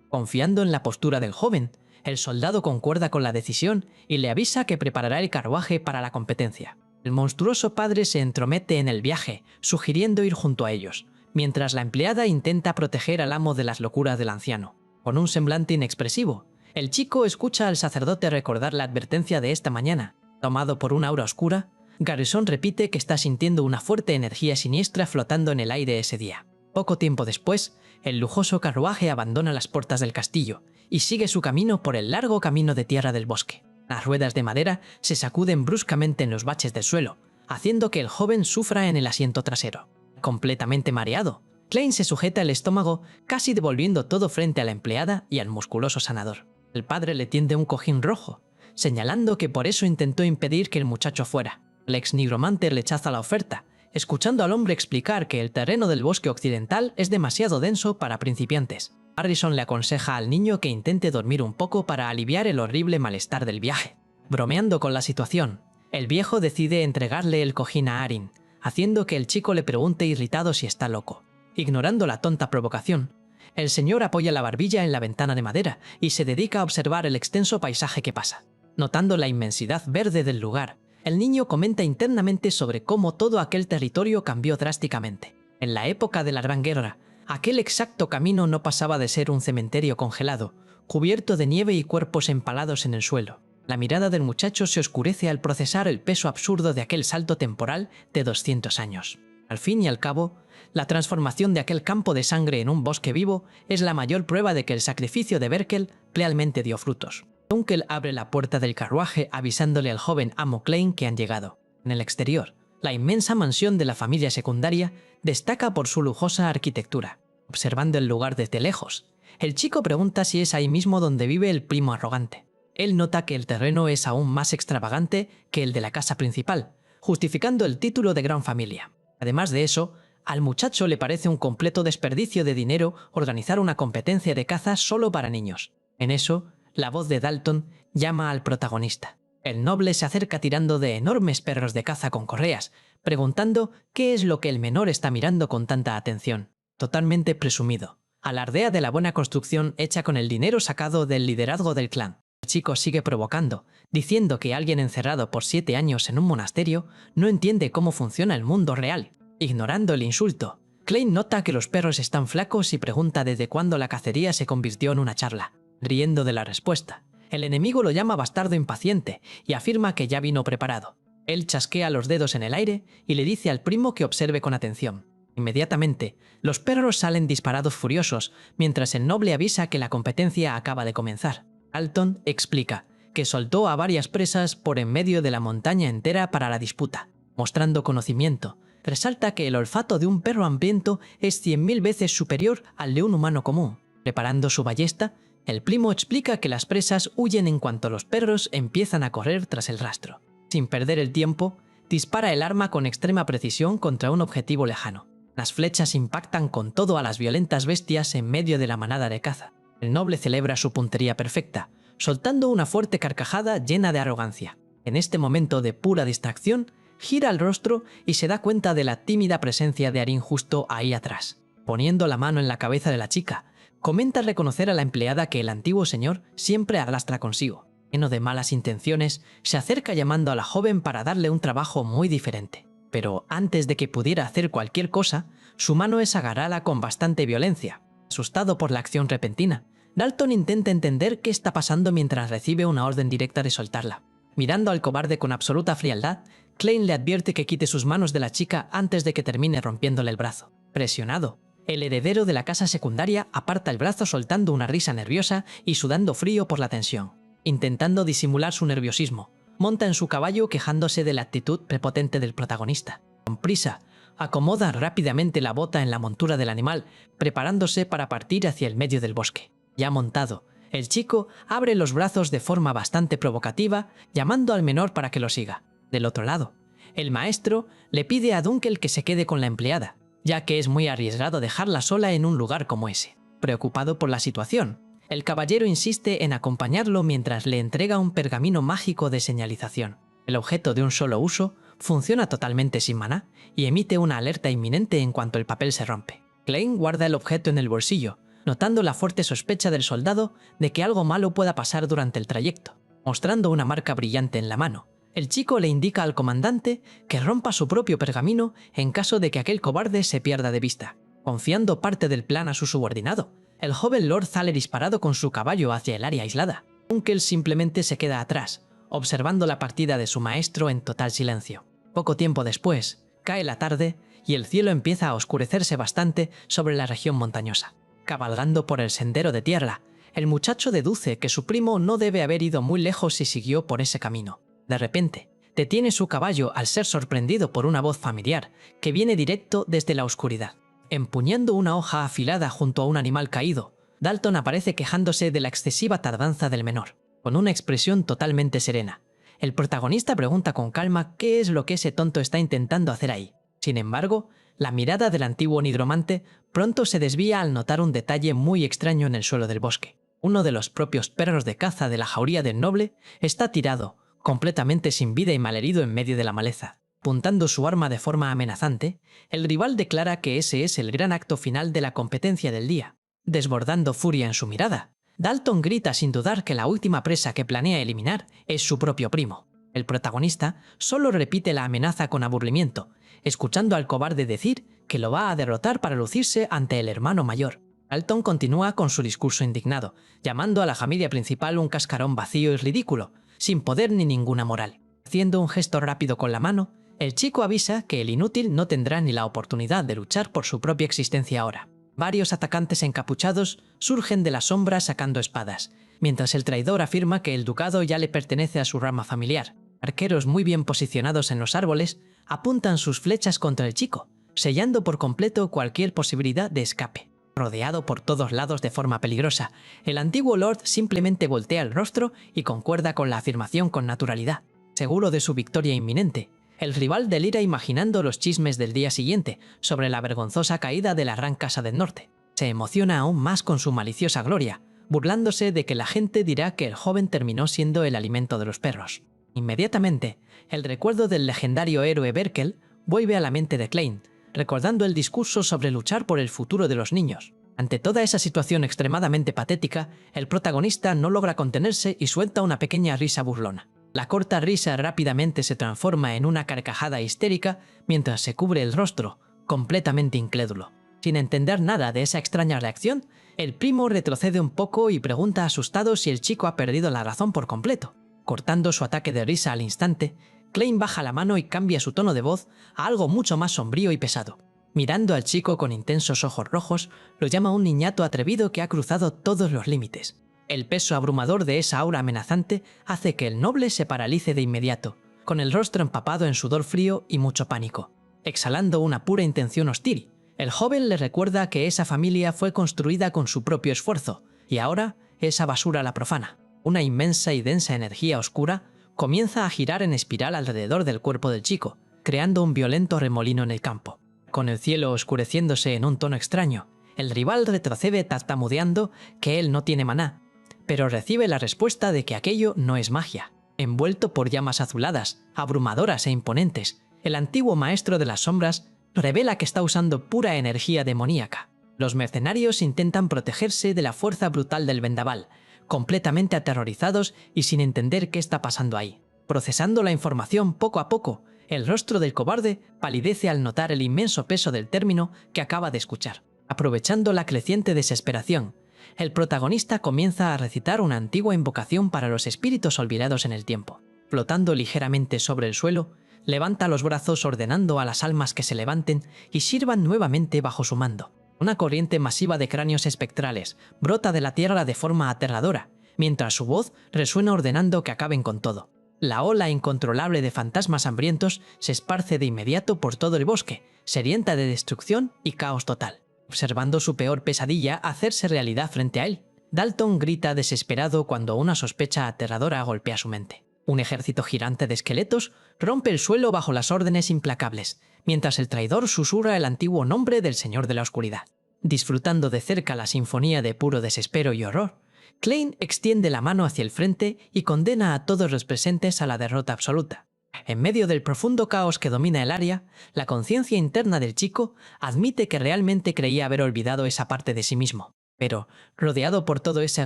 Confiando en la postura del joven, el soldado concuerda con la decisión y le avisa que preparará el carruaje para la competencia. El monstruoso padre se entromete en el viaje, sugiriendo ir junto a ellos, mientras la empleada intenta proteger al amo de las locuras del anciano. Con un semblante inexpresivo, el chico escucha al sacerdote recordar la advertencia de esta mañana. Tomado por una aura oscura, Garrison repite que está sintiendo una fuerte energía siniestra flotando en el aire ese día. Poco tiempo después, el lujoso carruaje abandona las puertas del castillo y sigue su camino por el largo camino de tierra del bosque. Las ruedas de madera se sacuden bruscamente en los baches del suelo, haciendo que el joven sufra en el asiento trasero. Completamente mareado, Klein se sujeta el estómago, casi devolviendo todo frente a la empleada y al musculoso sanador. El padre le tiende un cojín rojo, señalando que por eso intentó impedir que el muchacho fuera. El ex nigromante rechaza la oferta, escuchando al hombre explicar que el terreno del bosque occidental es demasiado denso para principiantes. Harrison le aconseja al niño que intente dormir un poco para aliviar el horrible malestar del viaje. Bromeando con la situación, el viejo decide entregarle el cojín a Arin, haciendo que el chico le pregunte irritado si está loco. Ignorando la tonta provocación, el señor apoya la barbilla en la ventana de madera y se dedica a observar el extenso paisaje que pasa. Notando la inmensidad verde del lugar, el niño comenta internamente sobre cómo todo aquel territorio cambió drásticamente. En la época de la Gran Guerra, aquel exacto camino no pasaba de ser un cementerio congelado, cubierto de nieve y cuerpos empalados en el suelo. La mirada del muchacho se oscurece al procesar el peso absurdo de aquel salto temporal de 200 años. Al fin y al cabo, la transformación de aquel campo de sangre en un bosque vivo es la mayor prueba de que el sacrificio de Berkel realmente dio frutos. Unkel abre la puerta del carruaje avisándole al joven amo Klein que han llegado. En el exterior, la inmensa mansión de la familia secundaria destaca por su lujosa arquitectura. Observando el lugar desde lejos, el chico pregunta si es ahí mismo donde vive el primo arrogante. Él nota que el terreno es aún más extravagante que el de la casa principal, justificando el título de gran familia. Además de eso, al muchacho le parece un completo desperdicio de dinero organizar una competencia de caza solo para niños. En eso, la voz de Dalton llama al protagonista. El noble se acerca tirando de enormes perros de caza con correas, preguntando qué es lo que el menor está mirando con tanta atención. Totalmente presumido, alardea de la buena construcción hecha con el dinero sacado del liderazgo del clan. El chico sigue provocando, diciendo que alguien encerrado por 7 años en un monasterio no entiende cómo funciona el mundo real. Ignorando el insulto, Klein nota que los perros están flacos y pregunta desde cuándo la cacería se convirtió en una charla. Riendo de la respuesta, el enemigo lo llama bastardo impaciente y afirma que ya vino preparado. Él chasquea los dedos en el aire y le dice al primo que observe con atención. Inmediatamente, los perros salen disparados furiosos, mientras el noble avisa que la competencia acaba de comenzar. Dalton explica que soltó a varias presas por en medio de la montaña entera para la disputa. Mostrando conocimiento, resalta que el olfato de un perro hambriento es 100.000 veces superior al de un humano común. Preparando su ballesta, el primo explica que las presas huyen en cuanto los perros empiezan a correr tras el rastro. Sin perder el tiempo, dispara el arma con extrema precisión contra un objetivo lejano. Las flechas impactan con todo a las violentas bestias en medio de la manada de caza. El noble celebra su puntería perfecta, soltando una fuerte carcajada llena de arrogancia. En este momento de pura distracción, gira el rostro y se da cuenta de la tímida presencia de Arin justo ahí atrás. Poniendo la mano en la cabeza de la chica, comenta reconocer a la empleada que el antiguo señor siempre arrastra consigo. Lleno de malas intenciones, se acerca llamando a la joven para darle un trabajo muy diferente. Pero antes de que pudiera hacer cualquier cosa, su mano es agarrada con bastante violencia. Asustado por la acción repentina, Dalton intenta entender qué está pasando mientras recibe una orden directa de soltarla. Mirando al cobarde con absoluta frialdad, Klein le advierte que quite sus manos de la chica antes de que termine rompiéndole el brazo. Presionado, el heredero de la casa secundaria aparta el brazo soltando una risa nerviosa y sudando frío por la tensión. Intentando disimular su nerviosismo, monta en su caballo quejándose de la actitud prepotente del protagonista. Con prisa, acomoda rápidamente la bota en la montura del animal, preparándose para partir hacia el medio del bosque. Ya montado, el chico abre los brazos de forma bastante provocativa, llamando al menor para que lo siga. Del otro lado, el maestro le pide a Dunkel que se quede con la empleada, ya que es muy arriesgado dejarla sola en un lugar como ese. Preocupado por la situación, el caballero insiste en acompañarlo mientras le entrega un pergamino mágico de señalización. El objeto de un solo uso funciona totalmente sin maná y emite una alerta inminente en cuanto el papel se rompe. Klein guarda el objeto en el bolsillo, notando la fuerte sospecha del soldado de que algo malo pueda pasar durante el trayecto. Mostrando una marca brillante en la mano, el chico le indica al comandante que rompa su propio pergamino en caso de que aquel cobarde se pierda de vista. Confiando parte del plan a su subordinado, el joven Lord sale disparado con su caballo hacia el área aislada. Dunkel simplemente se queda atrás, observando la partida de su maestro en total silencio. Poco tiempo después, cae la tarde y el cielo empieza a oscurecerse bastante sobre la región montañosa. Cabalgando por el sendero de tierra, el muchacho deduce que su primo no debe haber ido muy lejos si siguió por ese camino. De repente, detiene su caballo al ser sorprendido por una voz familiar que viene directo desde la oscuridad. Empuñando una hoja afilada junto a un animal caído, Dalton aparece quejándose de la excesiva tardanza del menor. Con una expresión totalmente serena, el protagonista pregunta con calma qué es lo que ese tonto está intentando hacer ahí. Sin embargo, la mirada del antiguo nigromante pronto se desvía al notar un detalle muy extraño en el suelo del bosque. Uno de los propios perros de caza de la jauría del noble está tirado, completamente sin vida y malherido en medio de la maleza. Apuntando su arma de forma amenazante, el rival declara que ese es el gran acto final de la competencia del día. Desbordando furia en su mirada, Dalton grita sin dudar que la última presa que planea eliminar es su propio primo. El protagonista solo repite la amenaza con aburrimiento, escuchando al cobarde decir que lo va a derrotar para lucirse ante el hermano mayor. Dalton continúa con su discurso indignado, llamando a la familia principal un cascarón vacío y ridículo, sin poder ni ninguna moral. Haciendo un gesto rápido con la mano, el chico avisa que el inútil no tendrá ni la oportunidad de luchar por su propia existencia ahora. Varios atacantes encapuchados surgen de las sombras sacando espadas, mientras el traidor afirma que el ducado ya le pertenece a su rama familiar. Arqueros muy bien posicionados en los árboles apuntan sus flechas contra el chico, sellando por completo cualquier posibilidad de escape. Rodeado por todos lados de forma peligrosa, el antiguo Lord simplemente voltea el rostro y concuerda con la afirmación con naturalidad. Seguro de su victoria inminente, el rival delira imaginando los chismes del día siguiente sobre la vergonzosa caída de la Gran Casa del Norte. Se emociona aún más con su maliciosa gloria, burlándose de que la gente dirá que el joven terminó siendo el alimento de los perros. Inmediatamente, el recuerdo del legendario héroe Berkel vuelve a la mente de Klein, recordando el discurso sobre luchar por el futuro de los niños. Ante toda esa situación extremadamente patética, el protagonista no logra contenerse y suelta una pequeña risa burlona. La corta risa rápidamente se transforma en una carcajada histérica mientras se cubre el rostro, completamente incrédulo. Sin entender nada de esa extraña reacción, el primo retrocede un poco y pregunta asustado si el chico ha perdido la razón por completo. Cortando su ataque de risa al instante, Klein baja la mano y cambia su tono de voz a algo mucho más sombrío y pesado. Mirando al chico con intensos ojos rojos, lo llama un niñato atrevido que ha cruzado todos los límites. El peso abrumador de esa aura amenazante hace que el noble se paralice de inmediato, con el rostro empapado en sudor frío y mucho pánico. Exhalando una pura intención hostil, el joven le recuerda que esa familia fue construida con su propio esfuerzo, y ahora esa basura la profana. Una inmensa y densa energía oscura comienza a girar en espiral alrededor del cuerpo del chico, creando un violento remolino en el campo. Con el cielo oscureciéndose en un tono extraño, el rival retrocede tartamudeando que él no tiene maná, pero recibe la respuesta de que aquello no es magia. Envuelto por llamas azuladas, abrumadoras e imponentes, el antiguo maestro de las sombras revela que está usando pura energía demoníaca. Los mercenarios intentan protegerse de la fuerza brutal del vendaval, completamente aterrorizados y sin entender qué está pasando ahí. Procesando la información poco a poco, el rostro del cobarde palidece al notar el inmenso peso del término que acaba de escuchar. Aprovechando la creciente desesperación, el protagonista comienza a recitar una antigua invocación para los espíritus olvidados en el tiempo. Flotando ligeramente sobre el suelo, levanta los brazos ordenando a las almas que se levanten y sirvan nuevamente bajo su mando. Una corriente masiva de cráneos espectrales brota de la tierra de forma aterradora, mientras su voz resuena ordenando que acaben con todo. La ola incontrolable de fantasmas hambrientos se esparce de inmediato por todo el bosque, sedienta de destrucción y caos total. Observando su peor pesadilla hacerse realidad frente a él, Dalton grita desesperado cuando una sospecha aterradora golpea su mente. Un ejército gigante de esqueletos rompe el suelo bajo las órdenes implacables, mientras el traidor susurra el antiguo nombre del Señor de la Oscuridad. Disfrutando de cerca la sinfonía de puro desespero y horror, Klein extiende la mano hacia el frente y condena a todos los presentes a la derrota absoluta. En medio del profundo caos que domina el área, la conciencia interna del chico admite que realmente creía haber olvidado esa parte de sí mismo. Pero, rodeado por todo ese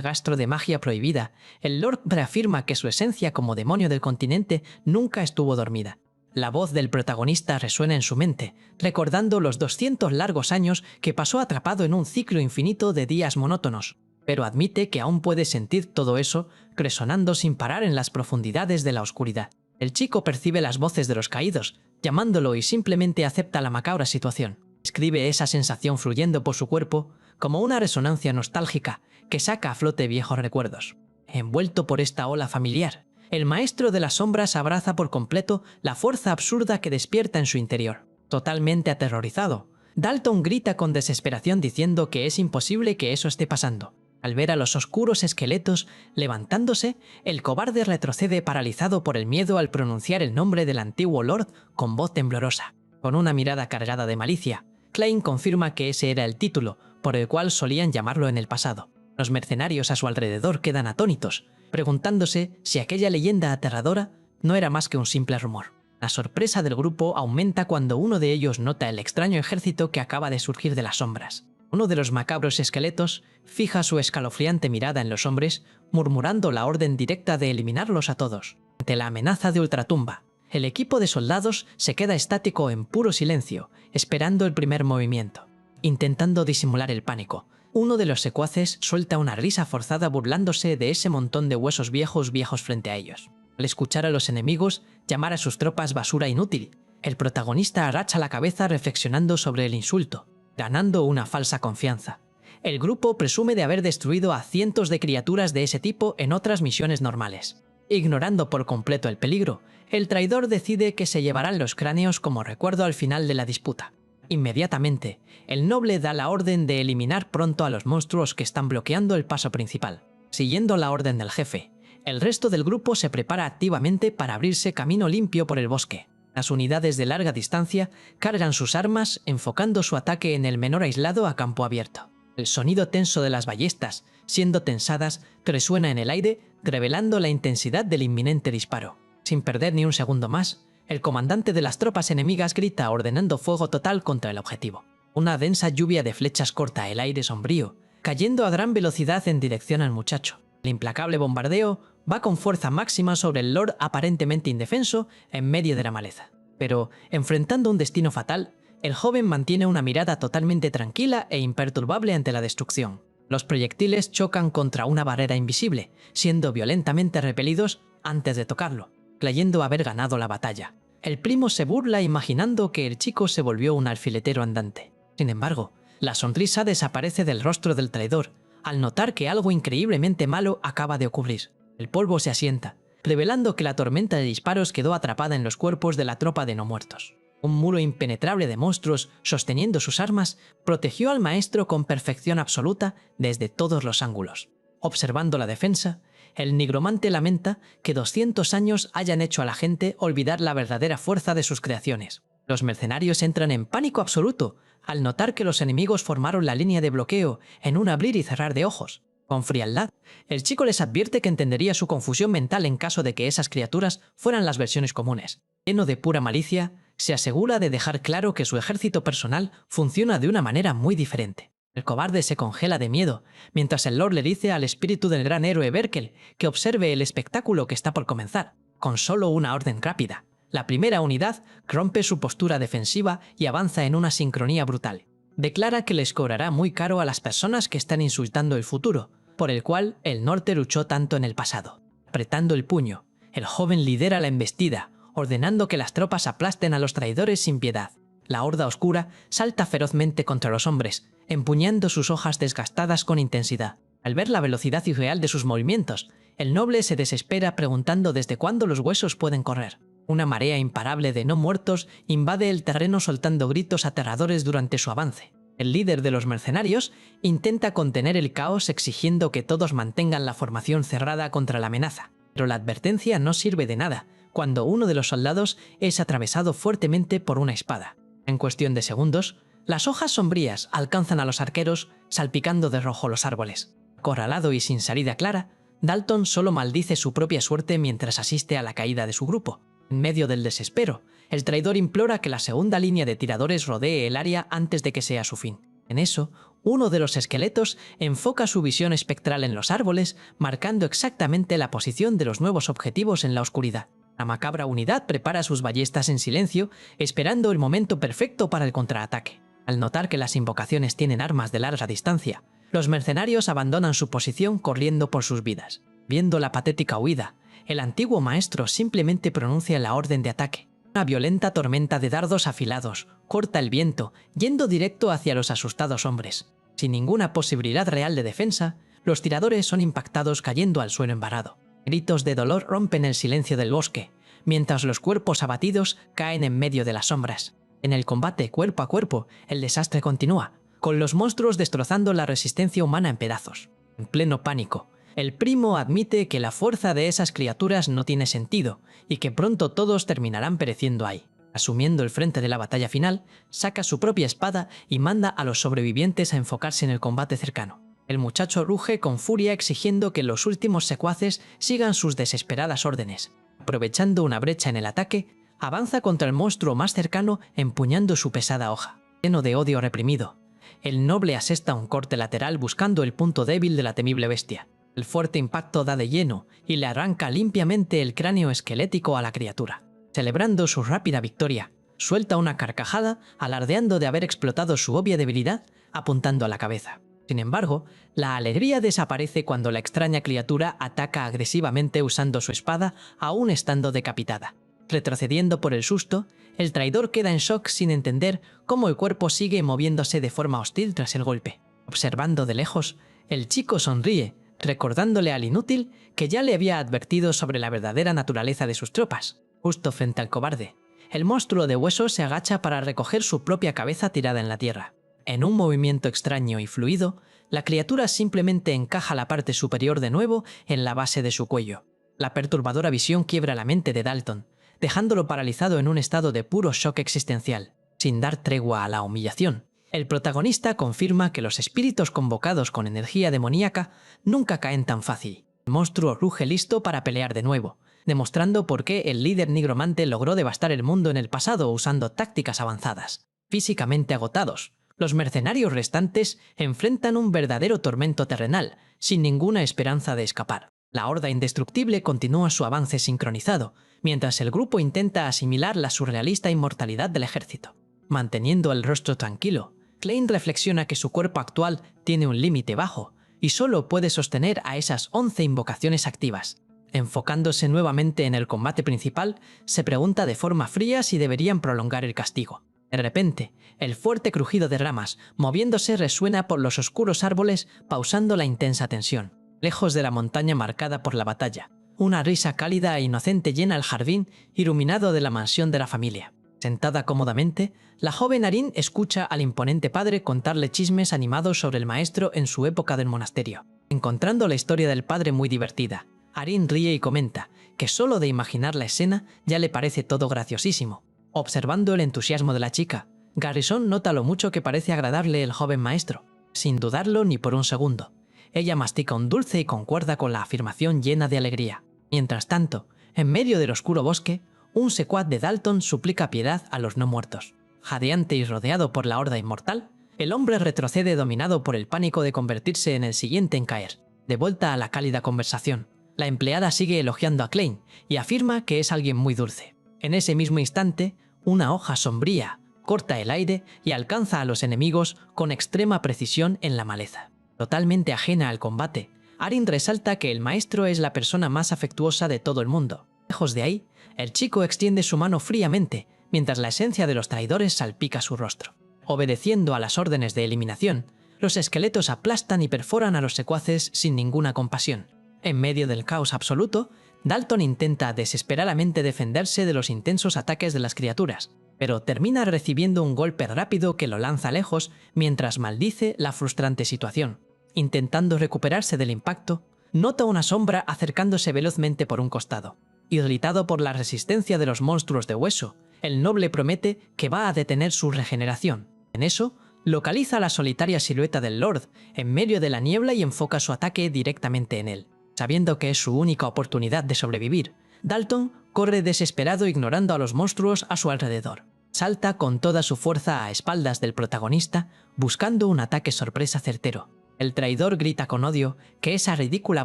gastro de magia prohibida, el Lord reafirma que su esencia como demonio del continente nunca estuvo dormida. La voz del protagonista resuena en su mente, recordando los 200 largos años que pasó atrapado en un ciclo infinito de días monótonos, pero admite que aún puede sentir todo eso resonando sin parar en las profundidades de la oscuridad. El chico percibe las voces de los caídos, llamándolo y simplemente acepta la macabra situación. Escribe esa sensación fluyendo por su cuerpo como una resonancia nostálgica que saca a flote viejos recuerdos. Envuelto por esta ola familiar, el maestro de las sombras abraza por completo la fuerza absurda que despierta en su interior. Totalmente aterrorizado, Dalton grita con desesperación diciendo que es imposible que eso esté pasando. Al ver a los oscuros esqueletos levantándose, el cobarde retrocede paralizado por el miedo al pronunciar el nombre del antiguo Lord con voz temblorosa. Con una mirada cargada de malicia, Klein confirma que ese era el título por el cual solían llamarlo en el pasado. Los mercenarios a su alrededor quedan atónitos, preguntándose si aquella leyenda aterradora no era más que un simple rumor. La sorpresa del grupo aumenta cuando uno de ellos nota el extraño ejército que acaba de surgir de las sombras. Uno de los macabros esqueletos fija su escalofriante mirada en los hombres, murmurando la orden directa de eliminarlos a todos. Ante la amenaza de ultratumba, el equipo de soldados se queda estático en puro silencio, esperando el primer movimiento. Intentando disimular el pánico, uno de los secuaces suelta una risa forzada burlándose de ese montón de huesos viejos frente a ellos. Al escuchar a los enemigos llamar a sus tropas basura inútil, el protagonista agacha la cabeza reflexionando sobre el insulto, ganando una falsa confianza. El grupo presume de haber destruido a cientos de criaturas de ese tipo en otras misiones normales. Ignorando por completo el peligro, el traidor decide que se llevarán los cráneos como recuerdo al final de la disputa. Inmediatamente, el noble da la orden de eliminar pronto a los monstruos que están bloqueando el paso principal. Siguiendo la orden del jefe, el resto del grupo se prepara activamente para abrirse camino limpio por el bosque. Las unidades de larga distancia cargan sus armas enfocando su ataque en el menor aislado a campo abierto. El sonido tenso de las ballestas, siendo tensadas, resuena en el aire, revelando la intensidad del inminente disparo. Sin perder ni un segundo más, el comandante de las tropas enemigas grita ordenando fuego total contra el objetivo. Una densa lluvia de flechas corta el aire sombrío, cayendo a gran velocidad en dirección al muchacho. El implacable bombardeo va con fuerza máxima sobre el Lord aparentemente indefenso en medio de la maleza. Pero, enfrentando un destino fatal, el joven mantiene una mirada totalmente tranquila e imperturbable ante la destrucción. Los proyectiles chocan contra una barrera invisible, siendo violentamente repelidos antes de tocarlo, creyendo haber ganado la batalla. El primo se burla imaginando que el chico se volvió un alfiletero andante. Sin embargo, la sonrisa desaparece del rostro del traidor al notar que algo increíblemente malo acaba de ocurrir. El polvo se asienta, revelando que la tormenta de disparos quedó atrapada en los cuerpos de la tropa de no muertos. Un muro impenetrable de monstruos, sosteniendo sus armas, protegió al maestro con perfección absoluta desde todos los ángulos. Observando la defensa, el nigromante lamenta que 200 años hayan hecho a la gente olvidar la verdadera fuerza de sus creaciones. Los mercenarios entran en pánico absoluto al notar que los enemigos formaron la línea de bloqueo en un abrir y cerrar de ojos. Con frialdad, el chico les advierte que entendería su confusión mental en caso de que esas criaturas fueran las versiones comunes. Lleno de pura malicia, se asegura de dejar claro que su ejército personal funciona de una manera muy diferente. El cobarde se congela de miedo, mientras el Lord le dice al espíritu del gran héroe Berkel que observe el espectáculo que está por comenzar, con solo una orden rápida. La primera unidad rompe su postura defensiva y avanza en una sincronía brutal. Declara que les cobrará muy caro a las personas que están insultando el futuro, por el cual el norte luchó tanto en el pasado. Apretando el puño, el joven lidera la embestida, ordenando que las tropas aplasten a los traidores sin piedad. La horda oscura salta ferozmente contra los hombres, empuñando sus hojas desgastadas con intensidad. Al ver la velocidad irreal de sus movimientos, el noble se desespera preguntando desde cuándo los huesos pueden correr. Una marea imparable de no muertos invade el terreno soltando gritos aterradores durante su avance. El líder de los mercenarios intenta contener el caos exigiendo que todos mantengan la formación cerrada contra la amenaza. Pero la advertencia no sirve de nada cuando uno de los soldados es atravesado fuertemente por una espada. En cuestión de segundos, las hojas sombrías alcanzan a los arqueros, salpicando de rojo los árboles. Acorralado y sin salida clara, Dalton solo maldice su propia suerte mientras asiste a la caída de su grupo. En medio del desespero, el traidor implora que la segunda línea de tiradores rodee el área antes de que sea su fin. En eso, uno de los esqueletos enfoca su visión espectral en los árboles, marcando exactamente la posición de los nuevos objetivos en la oscuridad. La macabra unidad prepara sus ballestas en silencio, esperando el momento perfecto para el contraataque. Al notar que las invocaciones tienen armas de larga distancia, los mercenarios abandonan su posición corriendo por sus vidas. Viendo la patética huida, el antiguo maestro simplemente pronuncia la orden de ataque. Una violenta tormenta de dardos afilados corta el viento, yendo directo hacia los asustados hombres. Sin ninguna posibilidad real de defensa, los tiradores son impactados cayendo al suelo embarado. Gritos de dolor rompen el silencio del bosque, mientras los cuerpos abatidos caen en medio de las sombras. En el combate cuerpo a cuerpo, el desastre continúa, con los monstruos destrozando la resistencia humana en pedazos. En pleno pánico, el primo admite que la fuerza de esas criaturas no tiene sentido y que pronto todos terminarán pereciendo ahí. Asumiendo el frente de la batalla final, saca su propia espada y manda a los sobrevivientes a enfocarse en el combate cercano. El muchacho ruge con furia exigiendo que los últimos secuaces sigan sus desesperadas órdenes. Aprovechando una brecha en el ataque, avanza contra el monstruo más cercano empuñando su pesada hoja. Lleno de odio reprimido, el noble asesta un corte lateral buscando el punto débil de la temible bestia. El fuerte impacto da de lleno y le arranca limpiamente el cráneo esquelético a la criatura. Celebrando su rápida victoria, suelta una carcajada alardeando de haber explotado su obvia debilidad, apuntando a la cabeza. Sin embargo, la alegría desaparece cuando la extraña criatura ataca agresivamente usando su espada, aún estando decapitada. Retrocediendo por el susto, el traidor queda en shock sin entender cómo el cuerpo sigue moviéndose de forma hostil tras el golpe. Observando de lejos, el chico sonríe, recordándole al inútil que ya le había advertido sobre la verdadera naturaleza de sus tropas. Justo frente al cobarde, el monstruo de hueso se agacha para recoger su propia cabeza tirada en la tierra. En un movimiento extraño y fluido, la criatura simplemente encaja la parte superior de nuevo en la base de su cuello. La perturbadora visión quiebra la mente de Dalton, dejándolo paralizado en un estado de puro shock existencial. Sin dar tregua a la humillación, el protagonista confirma que los espíritus convocados con energía demoníaca nunca caen tan fácil. El monstruo ruge listo para pelear de nuevo, demostrando por qué el líder nigromante logró devastar el mundo en el pasado usando tácticas avanzadas. Físicamente agotados, los mercenarios restantes enfrentan un verdadero tormento terrenal, sin ninguna esperanza de escapar. La horda indestructible continúa su avance sincronizado, mientras el grupo intenta asimilar la surrealista inmortalidad del ejército. Manteniendo el rostro tranquilo, Klein reflexiona que su cuerpo actual tiene un límite bajo y solo puede sostener a esas 11 invocaciones activas. Enfocándose nuevamente en el combate principal, se pregunta de forma fría si deberían prolongar el castigo. De repente, el fuerte crujido de ramas moviéndose resuena por los oscuros árboles, pausando la intensa tensión. Lejos de la montaña marcada por la batalla, una risa cálida e inocente llena el jardín iluminado de la mansión de la familia. Sentada cómodamente, la joven Arin escucha al imponente padre contarle chismes animados sobre el maestro en su época del monasterio. Encontrando la historia del padre muy divertida, Arin ríe y comenta que solo de imaginar la escena ya le parece todo graciosísimo. Observando el entusiasmo de la chica, Garrison nota lo mucho que parece agradarle el joven maestro. Sin dudarlo ni por un segundo, ella mastica un dulce y concuerda con la afirmación llena de alegría. Mientras tanto, en medio del oscuro bosque, un secuaz de Dalton suplica piedad a los no muertos. Jadeante y rodeado por la horda inmortal, El hombre retrocede dominado por el pánico de convertirse en el siguiente en caer. De vuelta a la cálida conversación, la empleada sigue elogiando a Klein y afirma que es alguien muy dulce. En ese mismo instante, una hoja sombría corta el aire y alcanza a los enemigos con extrema precisión en la maleza. Totalmente ajena al combate, Arin resalta que el maestro es la persona más afectuosa de todo el mundo. Lejos de ahí, el chico extiende su mano fríamente, mientras la esencia de los traidores salpica su rostro. Obedeciendo a las órdenes de eliminación, los esqueletos aplastan y perforan a los secuaces sin ninguna compasión. En medio del caos absoluto, Dalton intenta desesperadamente defenderse de los intensos ataques de las criaturas, pero termina recibiendo un golpe rápido que lo lanza lejos mientras maldice la frustrante situación. Intentando recuperarse del impacto, nota una sombra acercándose velozmente por un costado. Irritado por la resistencia de los monstruos de hueso, el noble promete que va a detener su regeneración. En eso, localiza la solitaria silueta del Lord en medio de la niebla y enfoca su ataque directamente en él. Sabiendo que es su única oportunidad de sobrevivir, Dalton corre desesperado ignorando a los monstruos a su alrededor. Salta con toda su fuerza a espaldas del protagonista, buscando un ataque sorpresa certero. El traidor grita con odio que esa ridícula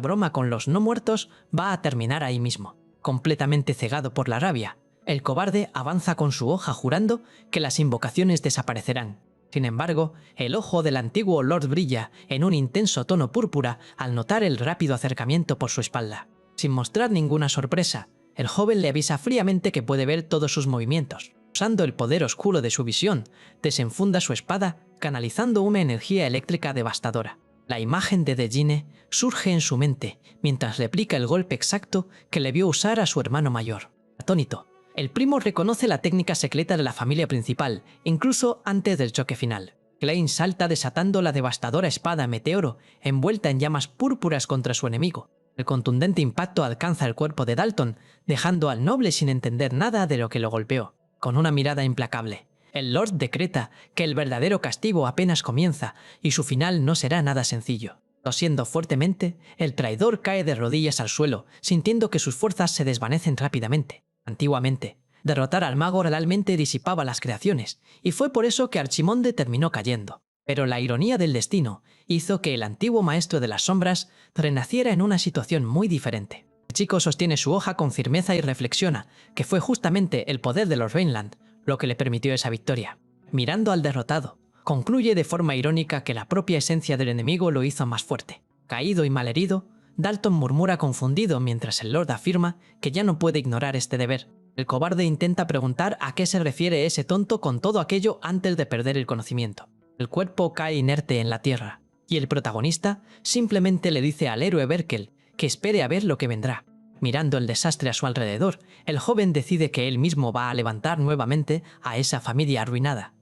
broma con los no muertos va a terminar ahí mismo. Completamente cegado por la rabia, el cobarde avanza con su hoja jurando que las invocaciones desaparecerán. Sin embargo, el ojo del antiguo Lord brilla en un intenso tono púrpura al notar el rápido acercamiento por su espalda. Sin mostrar ninguna sorpresa, el joven le avisa fríamente que puede ver todos sus movimientos. Usando el poder oscuro de su visión, desenfunda su espada, canalizando una energía eléctrica devastadora. La imagen de Dejine surge en su mente mientras replica el golpe exacto que le vio usar a su hermano mayor. Atónito, el primo reconoce la técnica secreta de la familia principal, incluso antes del choque final. Klein salta desatando la devastadora espada meteoro, envuelta en llamas púrpuras contra su enemigo. El contundente impacto alcanza el cuerpo de Dalton, dejando al noble sin entender nada de lo que lo golpeó. Con una mirada implacable, el Lord decreta que el verdadero castigo apenas comienza y su final no será nada sencillo. Tosiendo fuertemente, el traidor cae de rodillas al suelo, sintiendo que sus fuerzas se desvanecen rápidamente. Antiguamente, derrotar al mago realmente disipaba las creaciones, y fue por eso que Archimonde terminó cayendo. Pero la ironía del destino hizo que el antiguo maestro de las sombras renaciera en una situación muy diferente. El chico sostiene su hoja con firmeza y reflexiona que fue justamente el poder de los Rhineland lo que le permitió esa victoria. Mirando al derrotado, concluye de forma irónica que la propia esencia del enemigo lo hizo más fuerte. Caído y malherido, Dalton murmura confundido mientras el Lord afirma que ya no puede ignorar este deber. El cobarde intenta preguntar a qué se refiere ese tonto con todo aquello antes de perder el conocimiento. El cuerpo cae inerte en la tierra, y el protagonista simplemente le dice al héroe Berkel que espere a ver lo que vendrá. Mirando el desastre a su alrededor, el joven decide que él mismo va a levantar nuevamente a esa familia arruinada.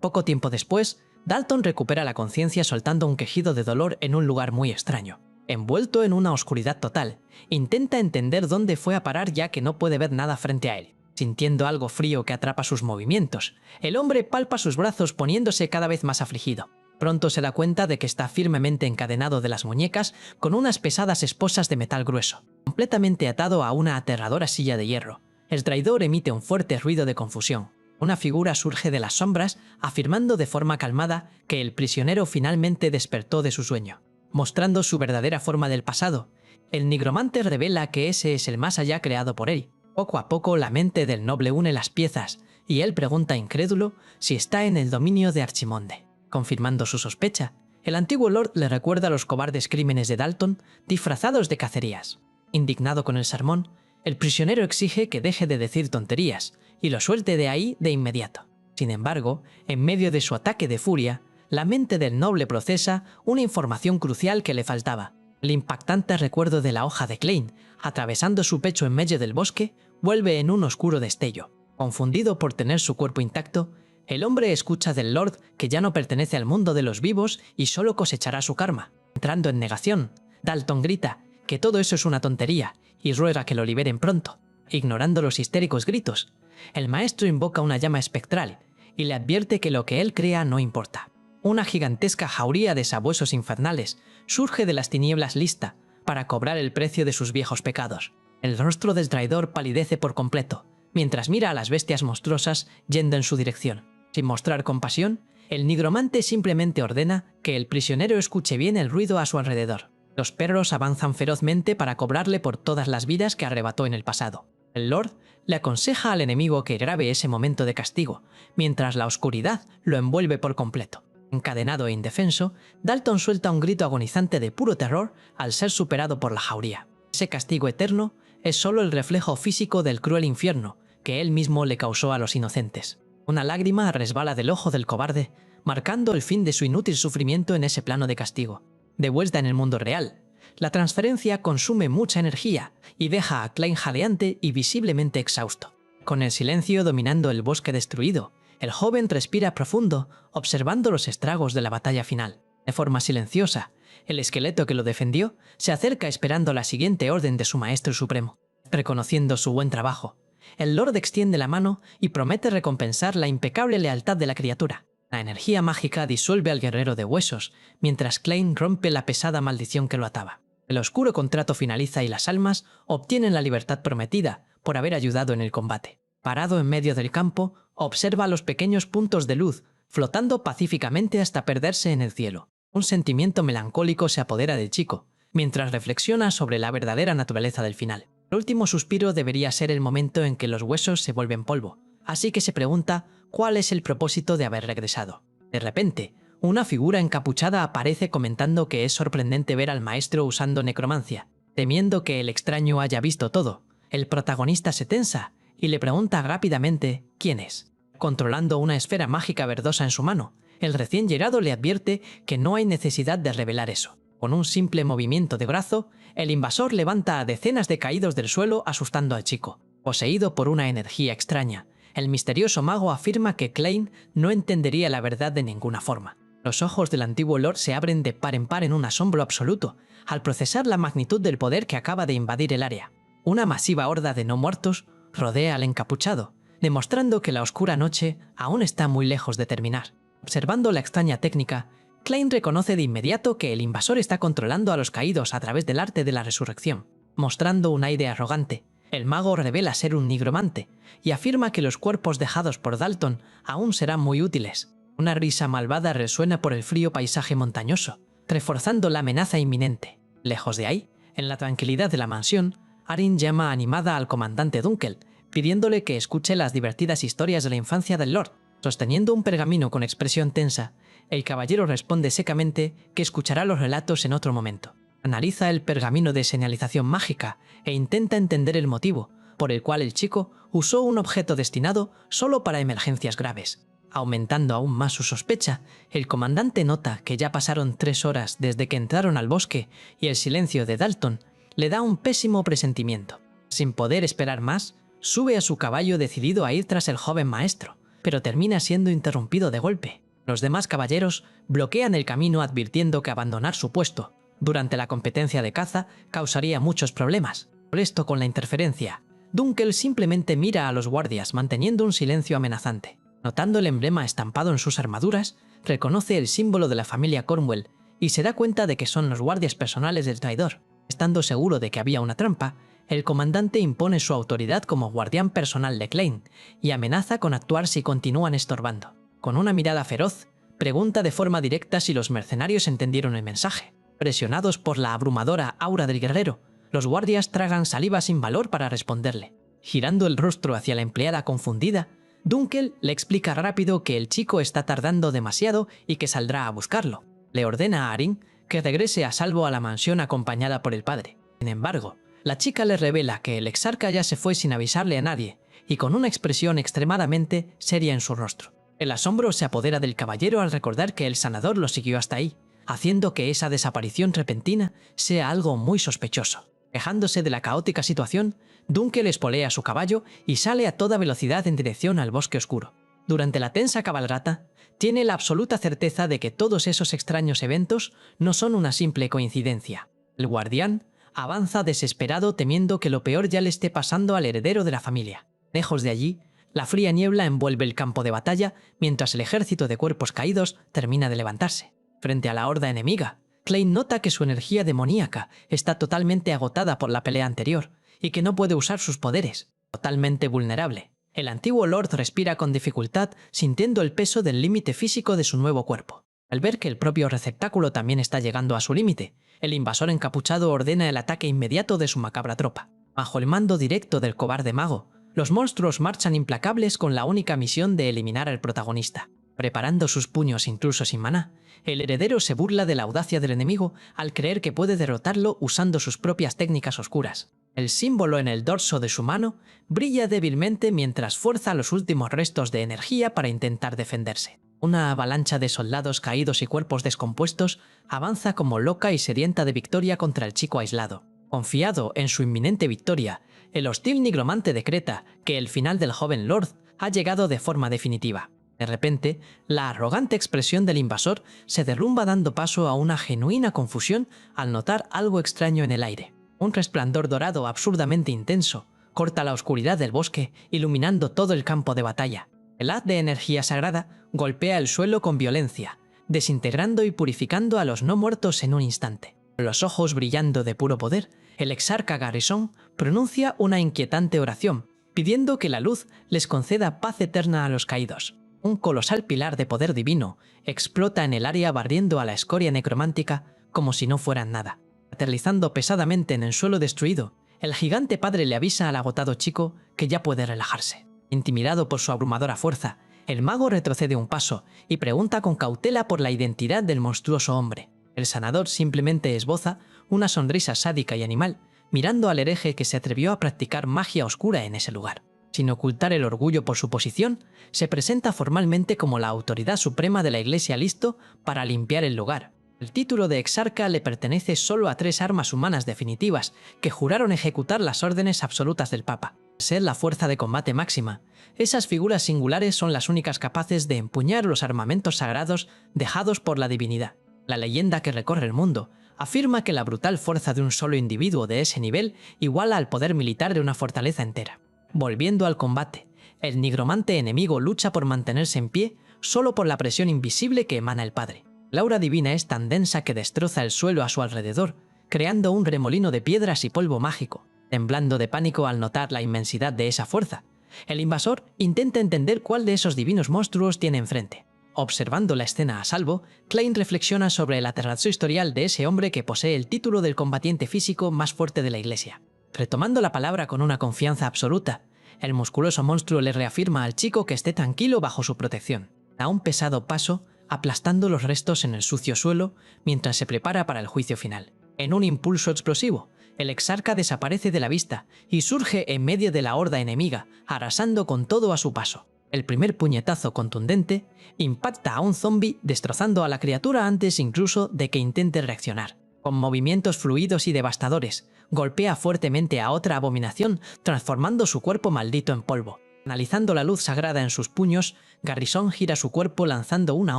Poco tiempo después, Dalton recupera la conciencia soltando un quejido de dolor en un lugar muy extraño. Envuelto en una oscuridad total, intenta entender dónde fue a parar ya que no puede ver nada frente a él. Sintiendo algo frío que atrapa sus movimientos, el hombre palpa sus brazos poniéndose cada vez más afligido. Pronto se da cuenta de que está firmemente encadenado de las muñecas con unas pesadas esposas de metal grueso, completamente atado a una aterradora silla de hierro. El traidor emite un fuerte ruido de confusión. Una figura surge de las sombras, afirmando de forma calmada que el prisionero finalmente despertó de su sueño. Mostrando su verdadera forma del pasado, el nigromante revela que ese es el más allá creado por él. Poco a poco la mente del noble une las piezas, y él pregunta incrédulo si está en el dominio de Archimonde. Confirmando su sospecha, el antiguo Lord le recuerda los cobardes crímenes de Dalton disfrazados de cacerías. Indignado con el sermón, el prisionero exige que deje de decir tonterías y lo suelte de ahí de inmediato. Sin embargo, en medio de su ataque de furia, la mente del noble procesa una información crucial que le faltaba. El impactante recuerdo de la hoja de Klein, atravesando su pecho en medio del bosque, vuelve en un oscuro destello. Confundido por tener su cuerpo intacto, el hombre escucha del Lord que ya no pertenece al mundo de los vivos y solo cosechará su karma. Entrando en negación, Dalton grita que todo eso es una tontería y ruega que lo liberen pronto. Ignorando los histéricos gritos, el maestro invoca una llama espectral y le advierte que lo que él crea no importa. Una gigantesca jauría de sabuesos infernales surge de las tinieblas lista para cobrar el precio de sus viejos pecados. El rostro del traidor palidece por completo, mientras mira a las bestias monstruosas yendo en su dirección. Sin mostrar compasión, El nigromante simplemente ordena que el prisionero escuche bien el ruido a su alrededor. Los perros avanzan ferozmente para cobrarle por todas las vidas que arrebató en el pasado. El Lord le aconseja al enemigo que grabe ese momento de castigo, mientras la oscuridad lo envuelve por completo. Encadenado e indefenso, Dalton suelta un grito agonizante de puro terror al ser superado por la jauría. Ese castigo eterno es solo el reflejo físico del cruel infierno que él mismo le causó a los inocentes. Una lágrima resbala del ojo del cobarde, marcando el fin de su inútil sufrimiento en ese plano de castigo. De vuelta en el mundo real, la transferencia consume mucha energía y deja a Klein jadeante y visiblemente exhausto. Con el silencio dominando el bosque destruido, el joven respira profundo, observando los estragos de la batalla final. De forma silenciosa, el esqueleto que lo defendió se acerca esperando la siguiente orden de su maestro supremo. Reconociendo su buen trabajo, el Lord extiende la mano y promete recompensar la impecable lealtad de la criatura. La energía mágica disuelve al guerrero de huesos, mientras Klein rompe la pesada maldición que lo ataba. El oscuro contrato finaliza y las almas obtienen la libertad prometida por haber ayudado en el combate. Parado en medio del campo, observa los pequeños puntos de luz, flotando pacíficamente hasta perderse en el cielo. Un sentimiento melancólico se apodera del chico, mientras reflexiona sobre la verdadera naturaleza del final. El último suspiro debería ser el momento en que los huesos se vuelven polvo, así que se pregunta cuál es el propósito de haber regresado. De repente, una figura encapuchada aparece comentando que es sorprendente ver al maestro usando necromancia. Temiendo que el extraño haya visto todo, el protagonista se tensa y le pregunta rápidamente quién es. Controlando una esfera mágica verdosa en su mano, el recién llegado le advierte que no hay necesidad de revelar eso. Con un simple movimiento de brazo, el invasor levanta a decenas de caídos del suelo asustando al chico. Poseído por una energía extraña, el misterioso mago afirma que Klein no entendería la verdad de ninguna forma. Los ojos del antiguo Lord se abren de par en par en un asombro absoluto al procesar la magnitud del poder que acaba de invadir el área. Una masiva horda de no muertos rodea al encapuchado, demostrando que la oscura noche aún está muy lejos de terminar. Observando la extraña técnica, Klein reconoce de inmediato que el invasor está controlando a los caídos a través del arte de la resurrección. Mostrando un aire arrogante, el mago revela ser un nigromante y afirma que los cuerpos dejados por Dalton aún serán muy útiles. Una risa malvada resuena por el frío paisaje montañoso, reforzando la amenaza inminente. Lejos de ahí, en la tranquilidad de la mansión, Arin llama animada al comandante Dunkel, pidiéndole que escuche las divertidas historias de la infancia del Lord. Sosteniendo un pergamino con expresión tensa, el caballero responde secamente que escuchará los relatos en otro momento. Analiza el pergamino de señalización mágica e intenta entender el motivo por el cual el chico usó un objeto destinado solo para emergencias graves. Aumentando aún más su sospecha, el comandante nota que ya pasaron 3 horas desde que entraron al bosque y el silencio de Dalton le da un pésimo presentimiento. Sin poder esperar más, sube a su caballo decidido a ir tras el joven maestro, pero termina siendo interrumpido de golpe. Los demás caballeros bloquean el camino advirtiendo que abandonar su puesto durante la competencia de caza causaría muchos problemas. Molesto con la interferencia, Dunkel simplemente mira a los guardias manteniendo un silencio amenazante. Notando el emblema estampado en sus armaduras, reconoce el símbolo de la familia Cornwell y se da cuenta de que son los guardias personales del traidor. Estando seguro de que había una trampa, el comandante impone su autoridad como guardián personal de Klein y amenaza con actuar si continúan estorbando. Con una mirada feroz, pregunta de forma directa si los mercenarios entendieron el mensaje. Presionados por la abrumadora aura del guerrero, los guardias tragan saliva sin valor para responderle. Girando el rostro hacia la empleada confundida, Dunkel le explica rápido que el chico está tardando demasiado y que saldrá a buscarlo. Le ordena a Arin que regrese a salvo a la mansión acompañada por el padre. Sin embargo, la chica le revela que el exarca ya se fue sin avisarle a nadie y con una expresión extremadamente seria en su rostro. El asombro se apodera del caballero al recordar que el sanador lo siguió hasta ahí, haciendo que esa desaparición repentina sea algo muy sospechoso. Quejándose de la caótica situación, Dunkel espolea su caballo y sale a toda velocidad en dirección al bosque oscuro. Durante la tensa cabalgata, tiene la absoluta certeza de que todos esos extraños eventos no son una simple coincidencia. El guardián avanza desesperado temiendo que lo peor ya le esté pasando al heredero de la familia. Lejos de allí, la fría niebla envuelve el campo de batalla mientras el ejército de cuerpos caídos termina de levantarse. Frente a la horda enemiga, Klein nota que su energía demoníaca está totalmente agotada por la pelea anterior y que no puede usar sus poderes. Totalmente vulnerable, El antiguo Lord respira con dificultad, sintiendo el peso del límite físico de su nuevo cuerpo. Al ver que el propio receptáculo también está llegando a su límite, el invasor encapuchado ordena el ataque inmediato de su macabra tropa. Bajo el mando directo del cobarde mago, los monstruos marchan implacables con la única misión de eliminar al protagonista. Preparando sus puños incluso sin maná, el heredero se burla de la audacia del enemigo al creer que puede derrotarlo usando sus propias técnicas oscuras. El símbolo en el dorso de su mano brilla débilmente mientras fuerza los últimos restos de energía para intentar defenderse. Una avalancha de soldados caídos y cuerpos descompuestos avanza como loca y sedienta de victoria contra el chico aislado. Confiado en su inminente victoria, el hostil nigromante decreta que el final del joven Lord ha llegado de forma definitiva. De repente, la arrogante expresión del invasor se derrumba dando paso a una genuina confusión al notar algo extraño en el aire. Un resplandor dorado absurdamente intenso corta la oscuridad del bosque, iluminando todo el campo de batalla. El haz de energía sagrada golpea el suelo con violencia, desintegrando y purificando a los no muertos en un instante. Los ojos brillando de puro poder, el exarca Garrison pronuncia una inquietante oración, pidiendo que la luz les conceda paz eterna a los caídos. Un colosal pilar de poder divino explota en el área barriendo a la escoria necromántica como si no fueran nada. Aterrizando pesadamente en el suelo destruido, el gigante padre le avisa al agotado chico que ya puede relajarse. Intimidado por su abrumadora fuerza, el mago retrocede un paso y pregunta con cautela por la identidad del monstruoso hombre. El sanador simplemente esboza una sonrisa sádica y animal, mirando al hereje que se atrevió a practicar magia oscura en ese lugar. Sin ocultar el orgullo por su posición, se presenta formalmente como la autoridad suprema de la Iglesia listo para limpiar el lugar. El título de exarca le pertenece solo a 3 armas humanas definitivas que juraron ejecutar las órdenes absolutas del Papa. Al ser la fuerza de combate máxima, esas figuras singulares son las únicas capaces de empuñar los armamentos sagrados dejados por la divinidad. La leyenda que recorre el mundo afirma que la brutal fuerza de un solo individuo de ese nivel iguala al poder militar de una fortaleza entera. Volviendo al combate, el nigromante enemigo lucha por mantenerse en pie solo por la presión invisible que emana el padre. La aura divina es tan densa que destroza el suelo a su alrededor, creando un remolino de piedras y polvo mágico. Temblando de pánico al notar la inmensidad de esa fuerza, el invasor intenta entender cuál de esos divinos monstruos tiene enfrente. Observando la escena a salvo, Klein reflexiona sobre el aterrador historial de ese hombre que posee el título del combatiente físico más fuerte de la Iglesia. Retomando la palabra con una confianza absoluta, el musculoso monstruo le reafirma al chico que esté tranquilo bajo su protección. Da un pesado paso, aplastando los restos en el sucio suelo mientras se prepara para el juicio final. En un impulso explosivo, el exarca desaparece de la vista y surge en medio de la horda enemiga, arrasando con todo a su paso. El primer puñetazo contundente impacta a un zombi destrozando a la criatura antes incluso de que intente reaccionar. Con movimientos fluidos y devastadores, golpea fuertemente a otra abominación, transformando su cuerpo maldito en polvo. Analizando la luz sagrada en sus puños, Garrison gira su cuerpo lanzando una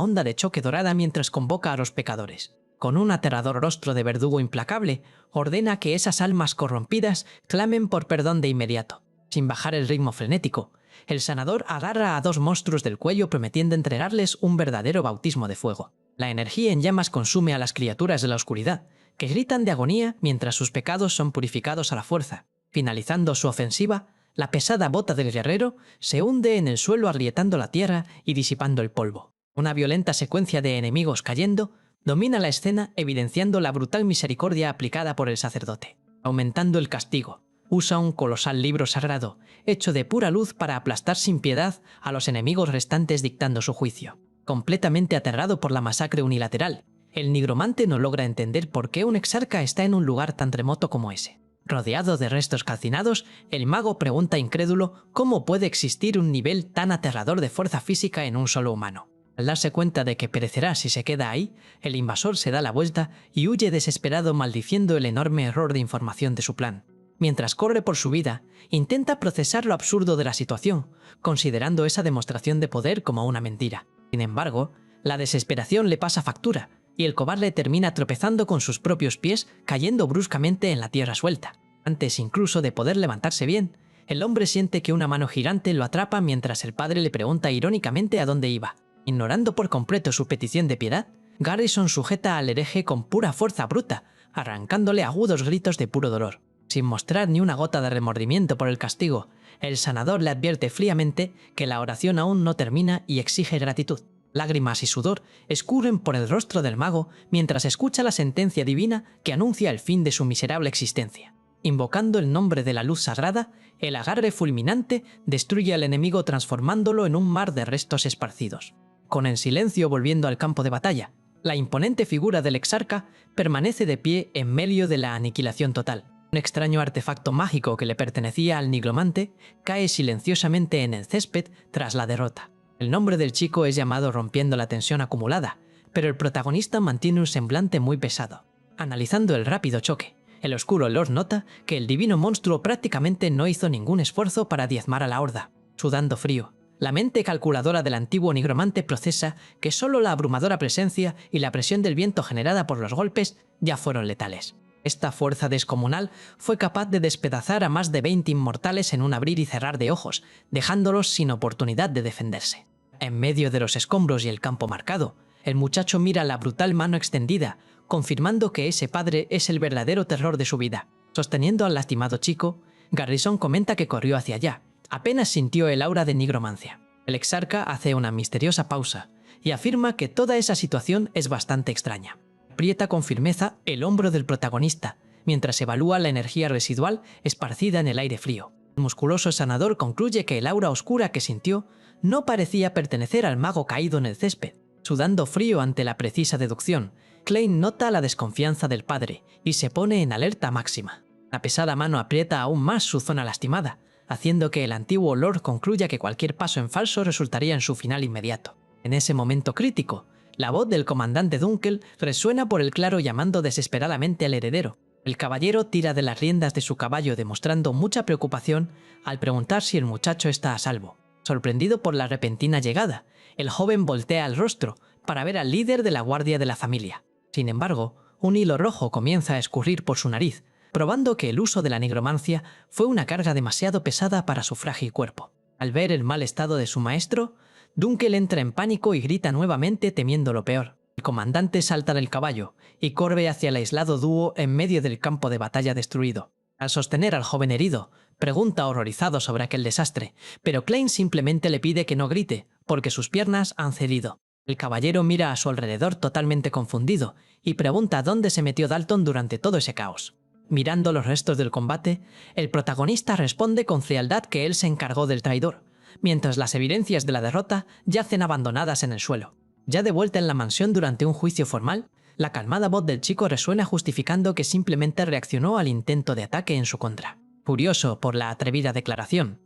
onda de choque dorada mientras convoca a los pecadores. Con un aterrador rostro de verdugo implacable, ordena que esas almas corrompidas clamen por perdón de inmediato. Sin bajar el ritmo frenético, el sanador agarra a 2 monstruos del cuello prometiendo entregarles un verdadero bautismo de fuego. La energía en llamas consume a las criaturas de la oscuridad, que gritan de agonía mientras sus pecados son purificados a la fuerza. Finalizando su ofensiva, la pesada bota del guerrero se hunde en el suelo agrietando la tierra y disipando el polvo. Una violenta secuencia de enemigos cayendo domina la escena evidenciando la brutal misericordia aplicada por el sacerdote. Aumentando el castigo, usa un colosal libro sagrado, hecho de pura luz para aplastar sin piedad a los enemigos restantes dictando su juicio. Completamente aterrado por la masacre unilateral, el nigromante no logra entender por qué un exarca está en un lugar tan remoto como ese. Rodeado de restos calcinados, el mago pregunta incrédulo cómo puede existir un nivel tan aterrador de fuerza física en un solo humano. Al darse cuenta de que perecerá si se queda ahí, el invasor se da la vuelta y huye desesperado maldiciendo el enorme error de información de su plan. Mientras corre por su vida, intenta procesar lo absurdo de la situación, considerando esa demostración de poder como una mentira. Sin embargo, la desesperación le pasa factura, y el cobarde termina tropezando con sus propios pies, cayendo bruscamente en la tierra suelta. Antes incluso de poder levantarse bien, el hombre siente que una mano gigante lo atrapa mientras el padre le pregunta irónicamente a dónde iba. Ignorando por completo su petición de piedad, Garrison sujeta al hereje con pura fuerza bruta, arrancándole agudos gritos de puro dolor. Sin mostrar ni una gota de remordimiento por el castigo, el sanador le advierte fríamente que la oración aún no termina y exige gratitud. Lágrimas y sudor escurren por el rostro del mago mientras escucha la sentencia divina que anuncia el fin de su miserable existencia. Invocando el nombre de la luz sagrada, el agarre fulminante destruye al enemigo transformándolo en un mar de restos esparcidos. Con el silencio volviendo al campo de batalla, la imponente figura del exarca permanece de pie en medio de la aniquilación total. Un extraño artefacto mágico que le pertenecía al nigromante cae silenciosamente en el césped tras la derrota. El nombre del chico es llamado rompiendo la tensión acumulada, pero el protagonista mantiene un semblante muy pesado. Analizando el rápido choque, el oscuro Lord nota que el divino monstruo prácticamente no hizo ningún esfuerzo para diezmar a la horda. Sudando frío, la mente calculadora del antiguo nigromante procesa que solo la abrumadora presencia y la presión del viento generada por los golpes ya fueron letales. Esta fuerza descomunal fue capaz de despedazar a más de 20 inmortales en un abrir y cerrar de ojos, dejándolos sin oportunidad de defenderse. En medio de los escombros y el campo marcado, el muchacho mira la brutal mano extendida, confirmando que ese padre es el verdadero terror de su vida. Sosteniendo al lastimado chico, Garrison comenta que corrió hacia allá. Apenas sintió el aura de nigromancia. El exarca hace una misteriosa pausa y afirma que toda esa situación es bastante extraña. Aprieta con firmeza el hombro del protagonista, mientras evalúa la energía residual esparcida en el aire frío. El musculoso sanador concluye que el aura oscura que sintió no parecía pertenecer al mago caído en el césped. Sudando frío ante la precisa deducción, Klein nota la desconfianza del padre y se pone en alerta máxima. La pesada mano aprieta aún más su zona lastimada, haciendo que el antiguo Lord concluya que cualquier paso en falso resultaría en su final inmediato. En ese momento crítico, la voz del comandante Dunkel resuena por el claro llamando desesperadamente al heredero. El caballero tira de las riendas de su caballo demostrando mucha preocupación al preguntar si el muchacho está a salvo. Sorprendido por la repentina llegada, el joven voltea el rostro para ver al líder de la guardia de la familia. Sin embargo, un hilo rojo comienza a escurrir por su nariz, probando que el uso de la nigromancia fue una carga demasiado pesada para su frágil cuerpo. Al ver el mal estado de su maestro, Dunkel entra en pánico y grita nuevamente temiendo lo peor. El comandante salta del caballo y corre hacia el aislado dúo en medio del campo de batalla destruido. Al sostener al joven herido, pregunta horrorizado sobre aquel desastre, pero Klein simplemente le pide que no grite, porque sus piernas han cedido. El caballero mira a su alrededor totalmente confundido y pregunta dónde se metió Dalton durante todo ese caos. Mirando los restos del combate, el protagonista responde con frialdad que él se encargó del traidor, mientras las evidencias de la derrota yacen abandonadas en el suelo. Ya de vuelta en la mansión durante un juicio formal, la calmada voz del chico resuena justificando que simplemente reaccionó al intento de ataque en su contra. Furioso por la atrevida declaración,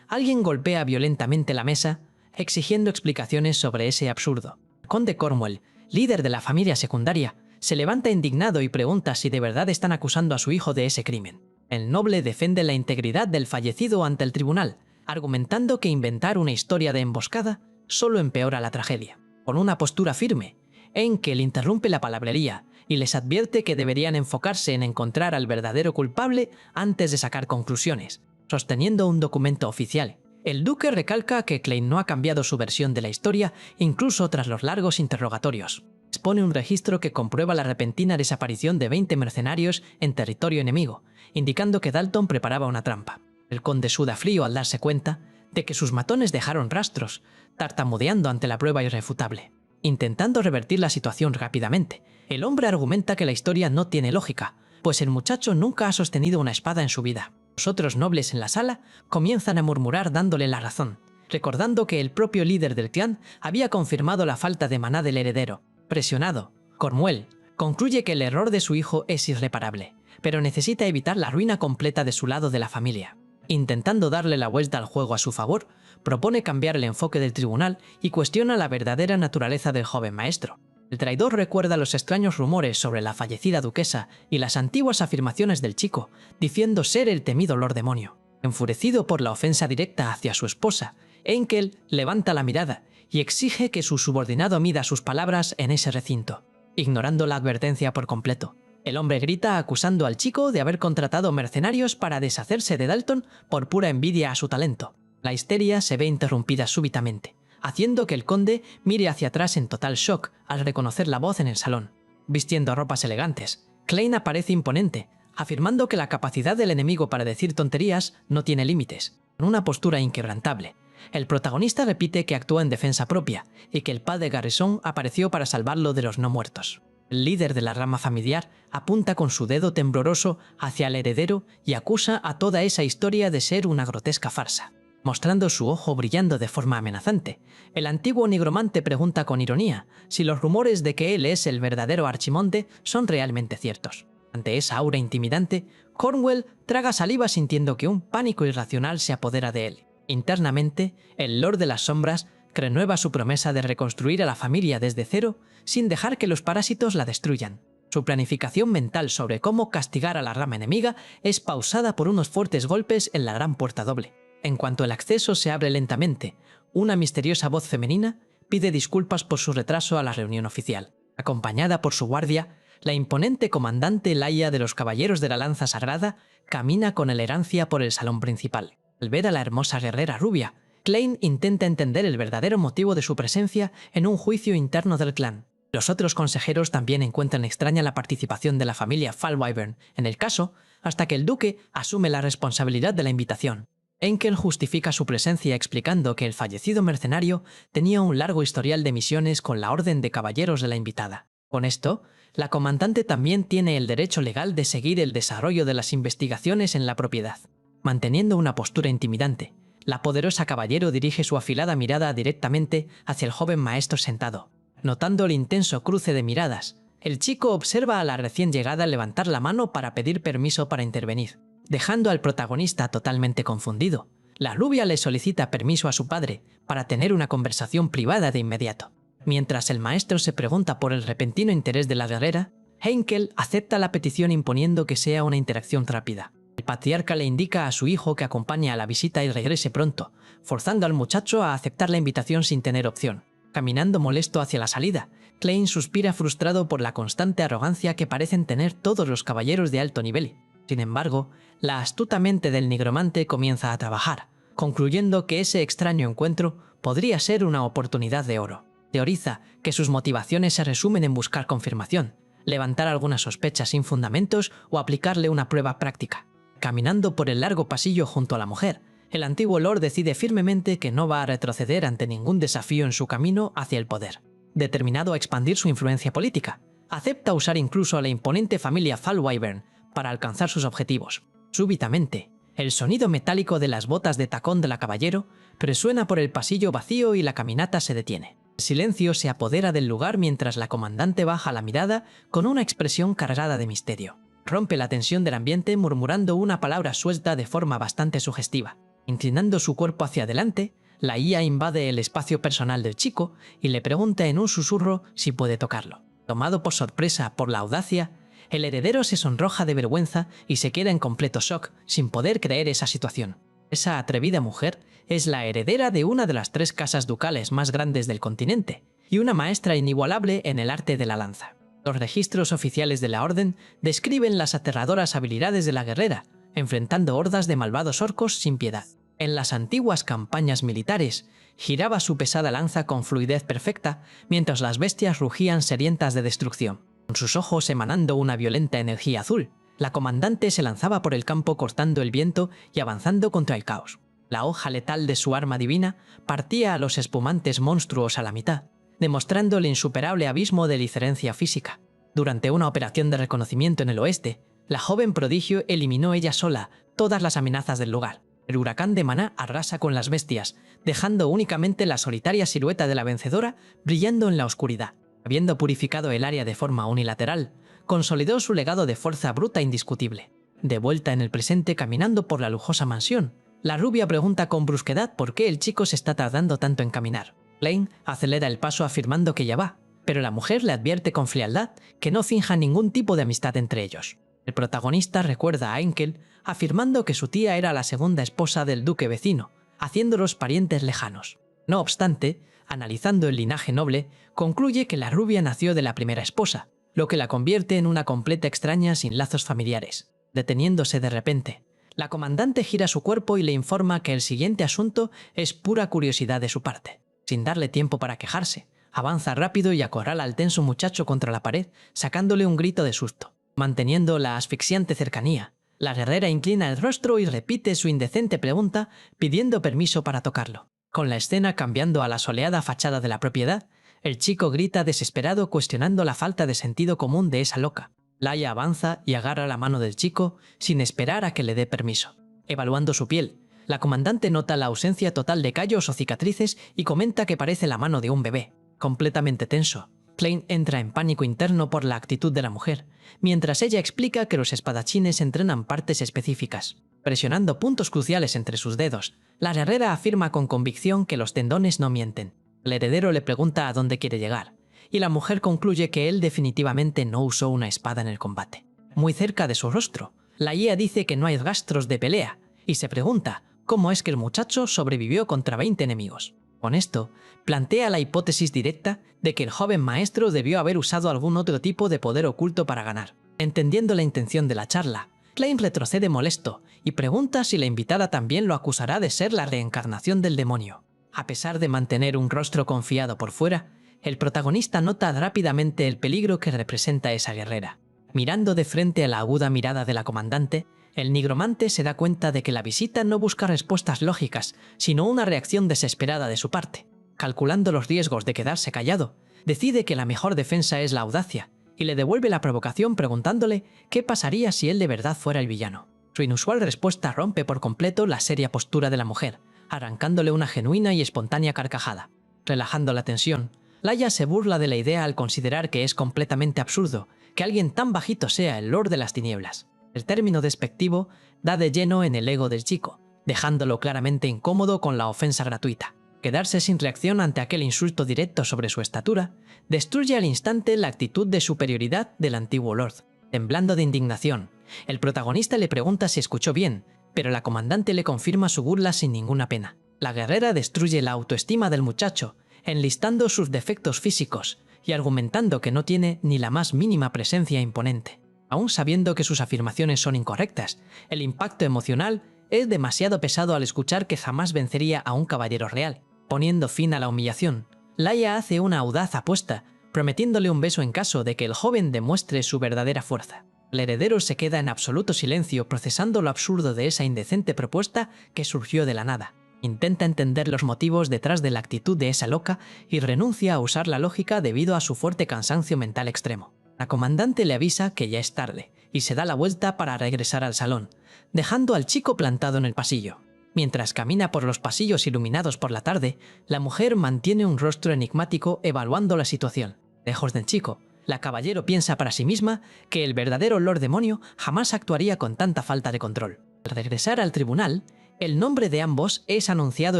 alguien golpea violentamente la mesa, exigiendo explicaciones sobre ese absurdo. El conde Cornwall, líder de la familia secundaria, se levanta indignado y pregunta si de verdad están acusando a su hijo de ese crimen. El noble defiende la integridad del fallecido ante el tribunal, argumentando que inventar una historia de emboscada solo empeora la tragedia. Con una postura firme, Henkel interrumpe la palabrería y les advierte que deberían enfocarse en encontrar al verdadero culpable antes de sacar conclusiones. Sosteniendo un documento oficial, el duque recalca que Klein no ha cambiado su versión de la historia incluso tras los largos interrogatorios. Expone un registro que comprueba la repentina desaparición de 20 mercenarios en territorio enemigo, indicando que Dalton preparaba una trampa. El conde suda frío al darse cuenta de que sus matones dejaron rastros, tartamudeando ante la prueba irrefutable. Intentando revertir la situación rápidamente, el hombre argumenta que la historia no tiene lógica, pues el muchacho nunca ha sostenido una espada en su vida. Los otros nobles en la sala comienzan a murmurar dándole la razón, recordando que el propio líder del clan había confirmado la falta de maná del heredero. Presionado, Cornwall concluye que el error de su hijo es irreparable, pero necesita evitar la ruina completa de su lado de la familia. Intentando darle la vuelta al juego a su favor, propone cambiar el enfoque del tribunal y cuestiona la verdadera naturaleza del joven maestro. El traidor recuerda los extraños rumores sobre la fallecida duquesa y las antiguas afirmaciones del chico, diciendo ser el temido Lord Demonio. Enfurecido por la ofensa directa hacia su esposa, Henkel levanta la mirada y exige que su subordinado mida sus palabras en ese recinto. Ignorando la advertencia por completo, el hombre grita acusando al chico de haber contratado mercenarios para deshacerse de Dalton por pura envidia a su talento. La histeria se ve interrumpida súbitamente, haciendo que el conde mire hacia atrás en total shock al reconocer la voz en el salón. Vistiendo ropas elegantes, Klein aparece imponente, afirmando que la capacidad del enemigo para decir tonterías no tiene límites. En una postura inquebrantable, el protagonista repite que actuó en defensa propia y que el padre Garrison apareció para salvarlo de los no muertos. El líder de la rama familiar apunta con su dedo tembloroso hacia el heredero y acusa a toda esa historia de ser una grotesca farsa. Mostrando su ojo brillando de forma amenazante, el antiguo nigromante pregunta con ironía si los rumores de que él es el verdadero Archimonde son realmente ciertos. Ante esa aura intimidante, Cornwell traga saliva sintiendo que un pánico irracional se apodera de él. Internamente, el Lord de las Sombras renueva su promesa de reconstruir a la familia desde cero sin dejar que los parásitos la destruyan. Su planificación mental sobre cómo castigar a la rama enemiga es pausada por unos fuertes golpes en la gran puerta doble. En cuanto el acceso se abre lentamente, una misteriosa voz femenina pide disculpas por su retraso a la reunión oficial. Acompañada por su guardia, la imponente comandante Laia de los Caballeros de la Lanza Sagrada camina con elegancia por el salón principal. Al ver a la hermosa guerrera rubia, Klein intenta entender el verdadero motivo de su presencia en un juicio interno del clan. Los otros consejeros también encuentran extraña la participación de la familia Fallwyvern en el caso, hasta que el duque asume la responsabilidad de la invitación. Henkel justifica su presencia explicando que el fallecido mercenario tenía un largo historial de misiones con la Orden de Caballeros de la invitada. Con esto, la comandante también tiene el derecho legal de seguir el desarrollo de las investigaciones en la propiedad. Manteniendo una postura intimidante, la poderosa caballero dirige su afilada mirada directamente hacia el joven maestro sentado. Notando el intenso cruce de miradas, el chico observa a la recién llegada levantar la mano para pedir permiso para intervenir, dejando al protagonista totalmente confundido. La rubia le solicita permiso a su padre para tener una conversación privada de inmediato. Mientras el maestro se pregunta por el repentino interés de la guerrera, Henkel acepta la petición imponiendo que sea una interacción rápida. El patriarca le indica a su hijo que acompañe a la visita y regrese pronto, forzando al muchacho a aceptar la invitación sin tener opción. Caminando molesto hacia la salida, Klein suspira frustrado por la constante arrogancia que parecen tener todos los caballeros de alto nivel. Sin embargo, la astuta mente del nigromante comienza a trabajar, concluyendo que ese extraño encuentro podría ser una oportunidad de oro. Teoriza que sus motivaciones se resumen en buscar confirmación, levantar algunas sospechas sin fundamentos o aplicarle una prueba práctica. Caminando por el largo pasillo junto a la mujer, el antiguo Lord decide firmemente que no va a retroceder ante ningún desafío en su camino hacia el poder. Determinado a expandir su influencia política, acepta usar incluso a la imponente familia Fallwyvern para alcanzar sus objetivos. Súbitamente, el sonido metálico de las botas de tacón de la caballero resuena por el pasillo vacío y la caminata se detiene. El silencio se apodera del lugar mientras la comandante baja la mirada con una expresión cargada de misterio. Rompe la tensión del ambiente murmurando una palabra suelta de forma bastante sugestiva. Inclinando su cuerpo hacia adelante, la IA invade el espacio personal del chico y le pregunta en un susurro si puede tocarlo. Tomado por sorpresa por la audacia, el heredero se sonroja de vergüenza y se queda en completo shock, sin poder creer esa situación. Esa atrevida mujer es la heredera de una de las 3 casas ducales más grandes del continente y una maestra inigualable en el arte de la lanza. Los registros oficiales de la orden describen las aterradoras habilidades de la guerrera, enfrentando hordas de malvados orcos sin piedad. En las antiguas campañas militares, giraba su pesada lanza con fluidez perfecta, mientras las bestias rugían sedientas de destrucción. Con sus ojos emanando una violenta energía azul, la comandante se lanzaba por el campo cortando el viento y avanzando contra el caos. La hoja letal de su arma divina partía a los espumantes monstruos a la mitad, demostrando el insuperable abismo de diferencia física. Durante una operación de reconocimiento en el oeste, la joven prodigio eliminó ella sola todas las amenazas del lugar. El huracán de maná arrasa con las bestias, dejando únicamente la solitaria silueta de la vencedora brillando en la oscuridad. Habiendo purificado el área de forma unilateral, consolidó su legado de fuerza bruta indiscutible. De vuelta en el presente caminando por la lujosa mansión, la rubia pregunta con brusquedad por qué el chico se está tardando tanto en caminar. Klein acelera el paso afirmando que ya va, pero la mujer le advierte con frialdad que no finja ningún tipo de amistad entre ellos. El protagonista recuerda a Henkel afirmando que su tía era la segunda esposa del duque vecino, haciéndolos parientes lejanos. No obstante, analizando el linaje noble, concluye que la rubia nació de la primera esposa, lo que la convierte en una completa extraña sin lazos familiares. Deteniéndose de repente, la comandante gira su cuerpo y le informa que el siguiente asunto es pura curiosidad de su parte. Sin darle tiempo para quejarse, avanza rápido y acorrala al tenso muchacho contra la pared, sacándole un grito de susto. Manteniendo la asfixiante cercanía, la guerrera inclina el rostro y repite su indecente pregunta pidiendo permiso para tocarlo. Con la escena cambiando a la soleada fachada de la propiedad, el chico grita desesperado cuestionando la falta de sentido común de esa loca. Laia avanza y agarra la mano del chico sin esperar a que le dé permiso. Evaluando su piel, la comandante nota la ausencia total de callos o cicatrices y comenta que parece la mano de un bebé. Completamente tenso, Klein entra en pánico interno por la actitud de la mujer, mientras ella explica que los espadachines entrenan partes específicas. Presionando puntos cruciales entre sus dedos, la guerrera afirma con convicción que los tendones no mienten. El heredero le pregunta a dónde quiere llegar, y la mujer concluye que él definitivamente no usó una espada en el combate. Muy cerca de su rostro, la IA dice que no hay rastros de pelea, y se pregunta cómo es que el muchacho sobrevivió contra 20 enemigos. Con esto, plantea la hipótesis directa de que el joven maestro debió haber usado algún otro tipo de poder oculto para ganar. Entendiendo la intención de la charla, Klein retrocede molesto y pregunta si la invitada también lo acusará de ser la reencarnación del demonio. A pesar de mantener un rostro confiado por fuera, el protagonista nota rápidamente el peligro que representa esa guerrera. Mirando de frente a la aguda mirada de la comandante, el nigromante se da cuenta de que la visita no busca respuestas lógicas, sino una reacción desesperada de su parte. Calculando los riesgos de quedarse callado, decide que la mejor defensa es la audacia, y le devuelve la provocación preguntándole qué pasaría si él de verdad fuera el villano. Su inusual respuesta rompe por completo la seria postura de la mujer, arrancándole una genuina y espontánea carcajada. Relajando la tensión, Laia se burla de la idea al considerar que es completamente absurdo que alguien tan bajito sea el Lord de las Tinieblas. El término despectivo da de lleno en el ego del chico, dejándolo claramente incómodo con la ofensa gratuita. Quedarse sin reacción ante aquel insulto directo sobre su estatura destruye al instante la actitud de superioridad del antiguo Lord. Temblando de indignación, el protagonista le pregunta si escuchó bien, pero la comandante le confirma su burla sin ninguna pena. La guerrera destruye la autoestima del muchacho, enlistando sus defectos físicos y argumentando que no tiene ni la más mínima presencia imponente. Aún sabiendo que sus afirmaciones son incorrectas, el impacto emocional es demasiado pesado al escuchar que jamás vencería a un caballero real. Poniendo fin a la humillación, Laia hace una audaz apuesta, prometiéndole un beso en caso de que el joven demuestre su verdadera fuerza. El heredero se queda en absoluto silencio procesando lo absurdo de esa indecente propuesta que surgió de la nada. Intenta entender los motivos detrás de la actitud de esa loca y renuncia a usar la lógica debido a su fuerte cansancio mental extremo. La comandante le avisa que ya es tarde y se da la vuelta para regresar al salón, dejando al chico plantado en el pasillo. Mientras camina por los pasillos iluminados por la tarde, la mujer mantiene un rostro enigmático evaluando la situación. Lejos del chico, la caballero piensa para sí misma que el verdadero Lord Demonio jamás actuaría con tanta falta de control. Al regresar al tribunal, el nombre de ambos es anunciado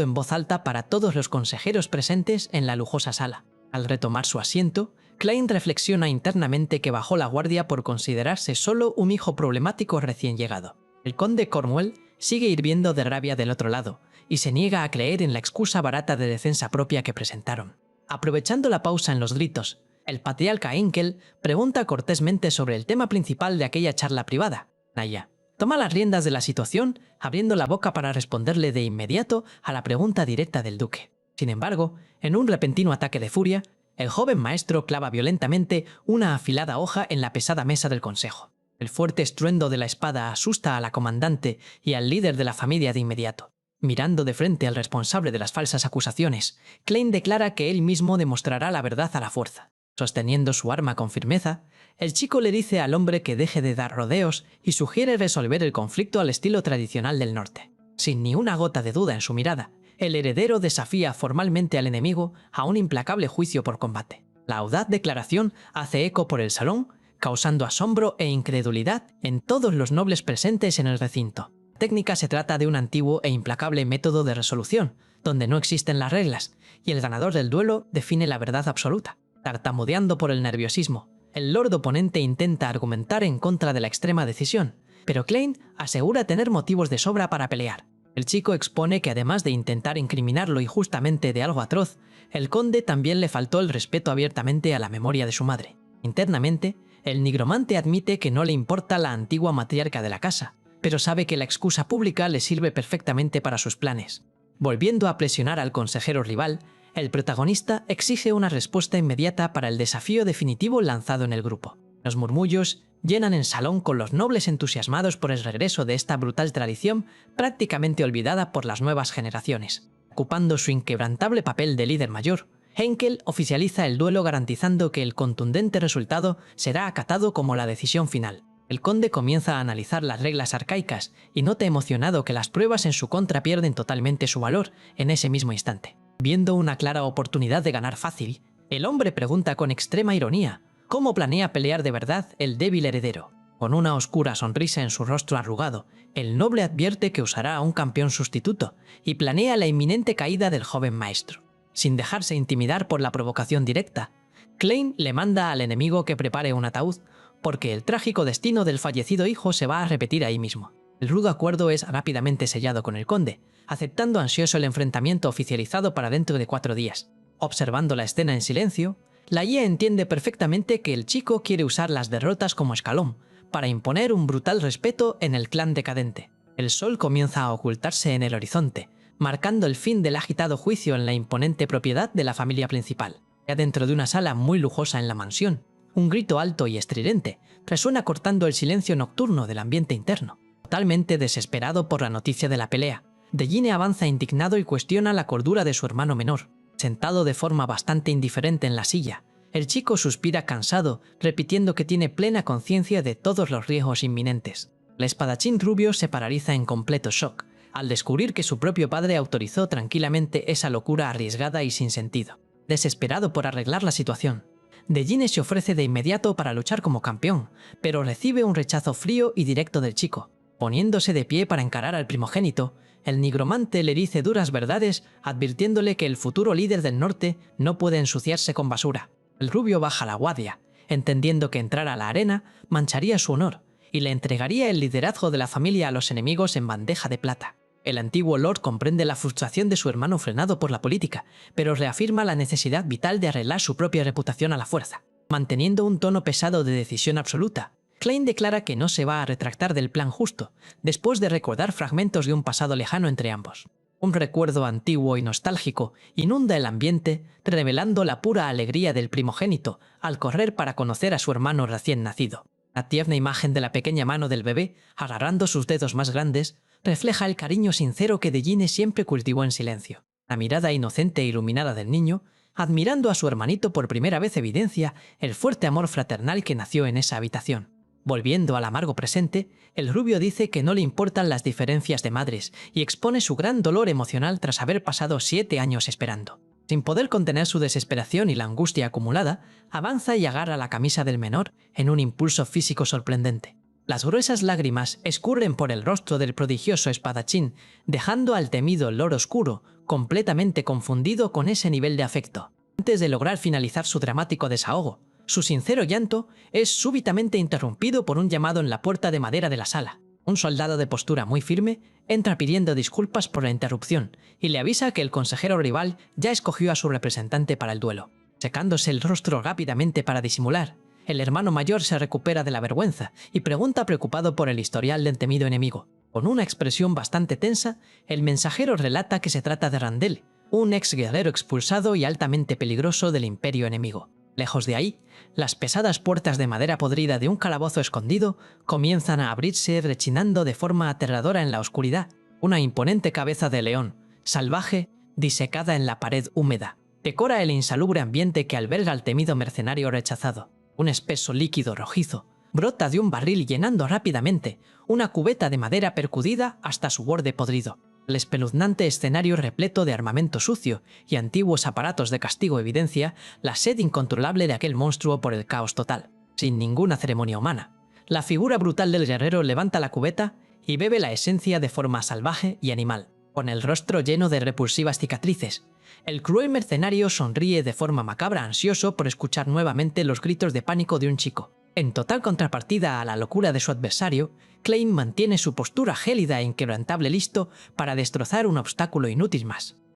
en voz alta para todos los consejeros presentes en la lujosa sala. Al retomar su asiento, Klein reflexiona internamente que bajó la guardia por considerarse solo un hijo problemático recién llegado. El conde Cornwell sigue hirviendo de rabia del otro lado y se niega a creer en la excusa barata de defensa propia que presentaron. Aprovechando la pausa en los gritos, el patriarca Enkel pregunta cortésmente sobre el tema principal de aquella charla privada. Laia toma las riendas de la situación, abriendo la boca para responderle de inmediato a la pregunta directa del duque. Sin embargo, en un repentino ataque de furia, el joven maestro clava violentamente una afilada hoja en la pesada mesa del consejo. El fuerte estruendo de la espada asusta a la comandante y al líder de la familia de inmediato. Mirando de frente al responsable de las falsas acusaciones, Klein declara que él mismo demostrará la verdad a la fuerza. Sosteniendo su arma con firmeza, el chico le dice al hombre que deje de dar rodeos y sugiere resolver el conflicto al estilo tradicional del norte. Sin ni una gota de duda en su mirada, el heredero desafía formalmente al enemigo a un implacable juicio por combate. La audaz declaración hace eco por el salón, causando asombro e incredulidad en todos los nobles presentes en el recinto. La técnica se trata de un antiguo e implacable método de resolución, donde no existen las reglas, y el ganador del duelo define la verdad absoluta. Tartamudeando por el nerviosismo, el lord oponente intenta argumentar en contra de la extrema decisión, pero Klein asegura tener motivos de sobra para pelear. El chico expone que además de intentar incriminarlo injustamente de algo atroz, el conde también le faltó el respeto abiertamente a la memoria de su madre. Internamente, el nigromante admite que no le importa la antigua matriarca de la casa, pero sabe que la excusa pública le sirve perfectamente para sus planes. Volviendo a presionar al consejero rival, el protagonista exige una respuesta inmediata para el desafío definitivo lanzado en el grupo. Los murmullos llenan el salón con los nobles entusiasmados por el regreso de esta brutal tradición prácticamente olvidada por las nuevas generaciones. Ocupando su inquebrantable papel de líder mayor, Henkel oficializa el duelo garantizando que el contundente resultado será acatado como la decisión final. El conde comienza a analizar las reglas arcaicas y nota emocionado que las pruebas en su contra pierden totalmente su valor en ese mismo instante. Viendo una clara oportunidad de ganar fácil, el hombre pregunta con extrema ironía cómo planea pelear de verdad el débil heredero. Con una oscura sonrisa en su rostro arrugado, el noble advierte que usará a un campeón sustituto y planea la inminente caída del joven maestro. Sin dejarse intimidar por la provocación directa, Klein le manda al enemigo que prepare un ataúd, porque el trágico destino del fallecido hijo se va a repetir ahí mismo. El rudo acuerdo es rápidamente sellado con el conde, aceptando ansioso el enfrentamiento oficializado para dentro de 4 días. Observando la escena en silencio, la guía entiende perfectamente que el chico quiere usar las derrotas como escalón, para imponer un brutal respeto en el clan decadente. El sol comienza a ocultarse en el horizonte, marcando el fin del agitado juicio en la imponente propiedad de la familia principal. Ya dentro de una sala muy lujosa en la mansión, un grito alto y estridente resuena cortando el silencio nocturno del ambiente interno. Totalmente desesperado por la noticia de la pelea, Degine avanza indignado y cuestiona la cordura de su hermano menor. Sentado de forma bastante indiferente en la silla, el chico suspira cansado, repitiendo que tiene plena conciencia de todos los riesgos inminentes. El espadachín rubio se paraliza en completo shock al descubrir que su propio padre autorizó tranquilamente esa locura arriesgada y sin sentido. Desesperado por arreglar la situación, Degine se ofrece de inmediato para luchar como campeón, pero recibe un rechazo frío y directo del chico. Poniéndose de pie para encarar al primogénito, el nigromante le dice duras verdades advirtiéndole que el futuro líder del norte no puede ensuciarse con basura. El rubio baja la guardia, entendiendo que entrar a la arena mancharía su honor y le entregaría el liderazgo de la familia a los enemigos en bandeja de plata. El antiguo lord comprende la frustración de su hermano frenado por la política, pero reafirma la necesidad vital de arreglar su propia reputación a la fuerza. Manteniendo un tono pesado de decisión absoluta, Klein declara que no se va a retractar del plan justo, después de recordar fragmentos de un pasado lejano entre ambos. Un recuerdo antiguo y nostálgico inunda el ambiente, revelando la pura alegría del primogénito al correr para conocer a su hermano recién nacido. La tierna imagen de la pequeña mano del bebé, agarrando sus dedos más grandes, refleja el cariño sincero que Degine siempre cultivó en silencio. La mirada inocente e iluminada del niño, admirando a su hermanito por primera vez, evidencia el fuerte amor fraternal que nació en esa habitación. Volviendo al amargo presente, el rubio dice que no le importan las diferencias de madres y expone su gran dolor emocional tras haber pasado 7 años esperando. Sin poder contener su desesperación y la angustia acumulada, avanza y agarra la camisa del menor en un impulso físico sorprendente. Las gruesas lágrimas escurren por el rostro del prodigioso espadachín, dejando al temido Lord Oscuro completamente confundido con ese nivel de afecto. Antes de lograr finalizar su dramático desahogo, su sincero llanto es súbitamente interrumpido por un llamado en la puerta de madera de la sala. Un soldado de postura muy firme entra pidiendo disculpas por la interrupción y le avisa que el consejero rival ya escogió a su representante para el duelo. Secándose el rostro rápidamente para disimular, el hermano mayor se recupera de la vergüenza y pregunta preocupado por el historial del temido enemigo. Con una expresión bastante tensa, el mensajero relata que se trata de Randel, un ex guerrero expulsado y altamente peligroso del imperio enemigo. Lejos de ahí, las pesadas puertas de madera podrida de un calabozo escondido comienzan a abrirse rechinando de forma aterradora en la oscuridad. Una imponente cabeza de león, salvaje, disecada en la pared húmeda, decora el insalubre ambiente que alberga al temido mercenario rechazado. Un espeso líquido rojizo brota de un barril llenando rápidamente una cubeta de madera percudida hasta su borde podrido. El espeluznante escenario repleto de armamento sucio y antiguos aparatos de castigo evidencia la sed incontrolable de aquel monstruo por el caos total. Sin ninguna ceremonia humana, la figura brutal del guerrero levanta la cubeta y bebe la esencia de forma salvaje y animal. Con el rostro lleno de repulsivas cicatrices, el cruel mercenario sonríe de forma macabra, ansioso por escuchar nuevamente los gritos de pánico de un chico. En total contrapartida a la locura de su adversario, Klein mantiene su postura gélida e inquebrantable, listo para destrozar un obstáculo inútil más.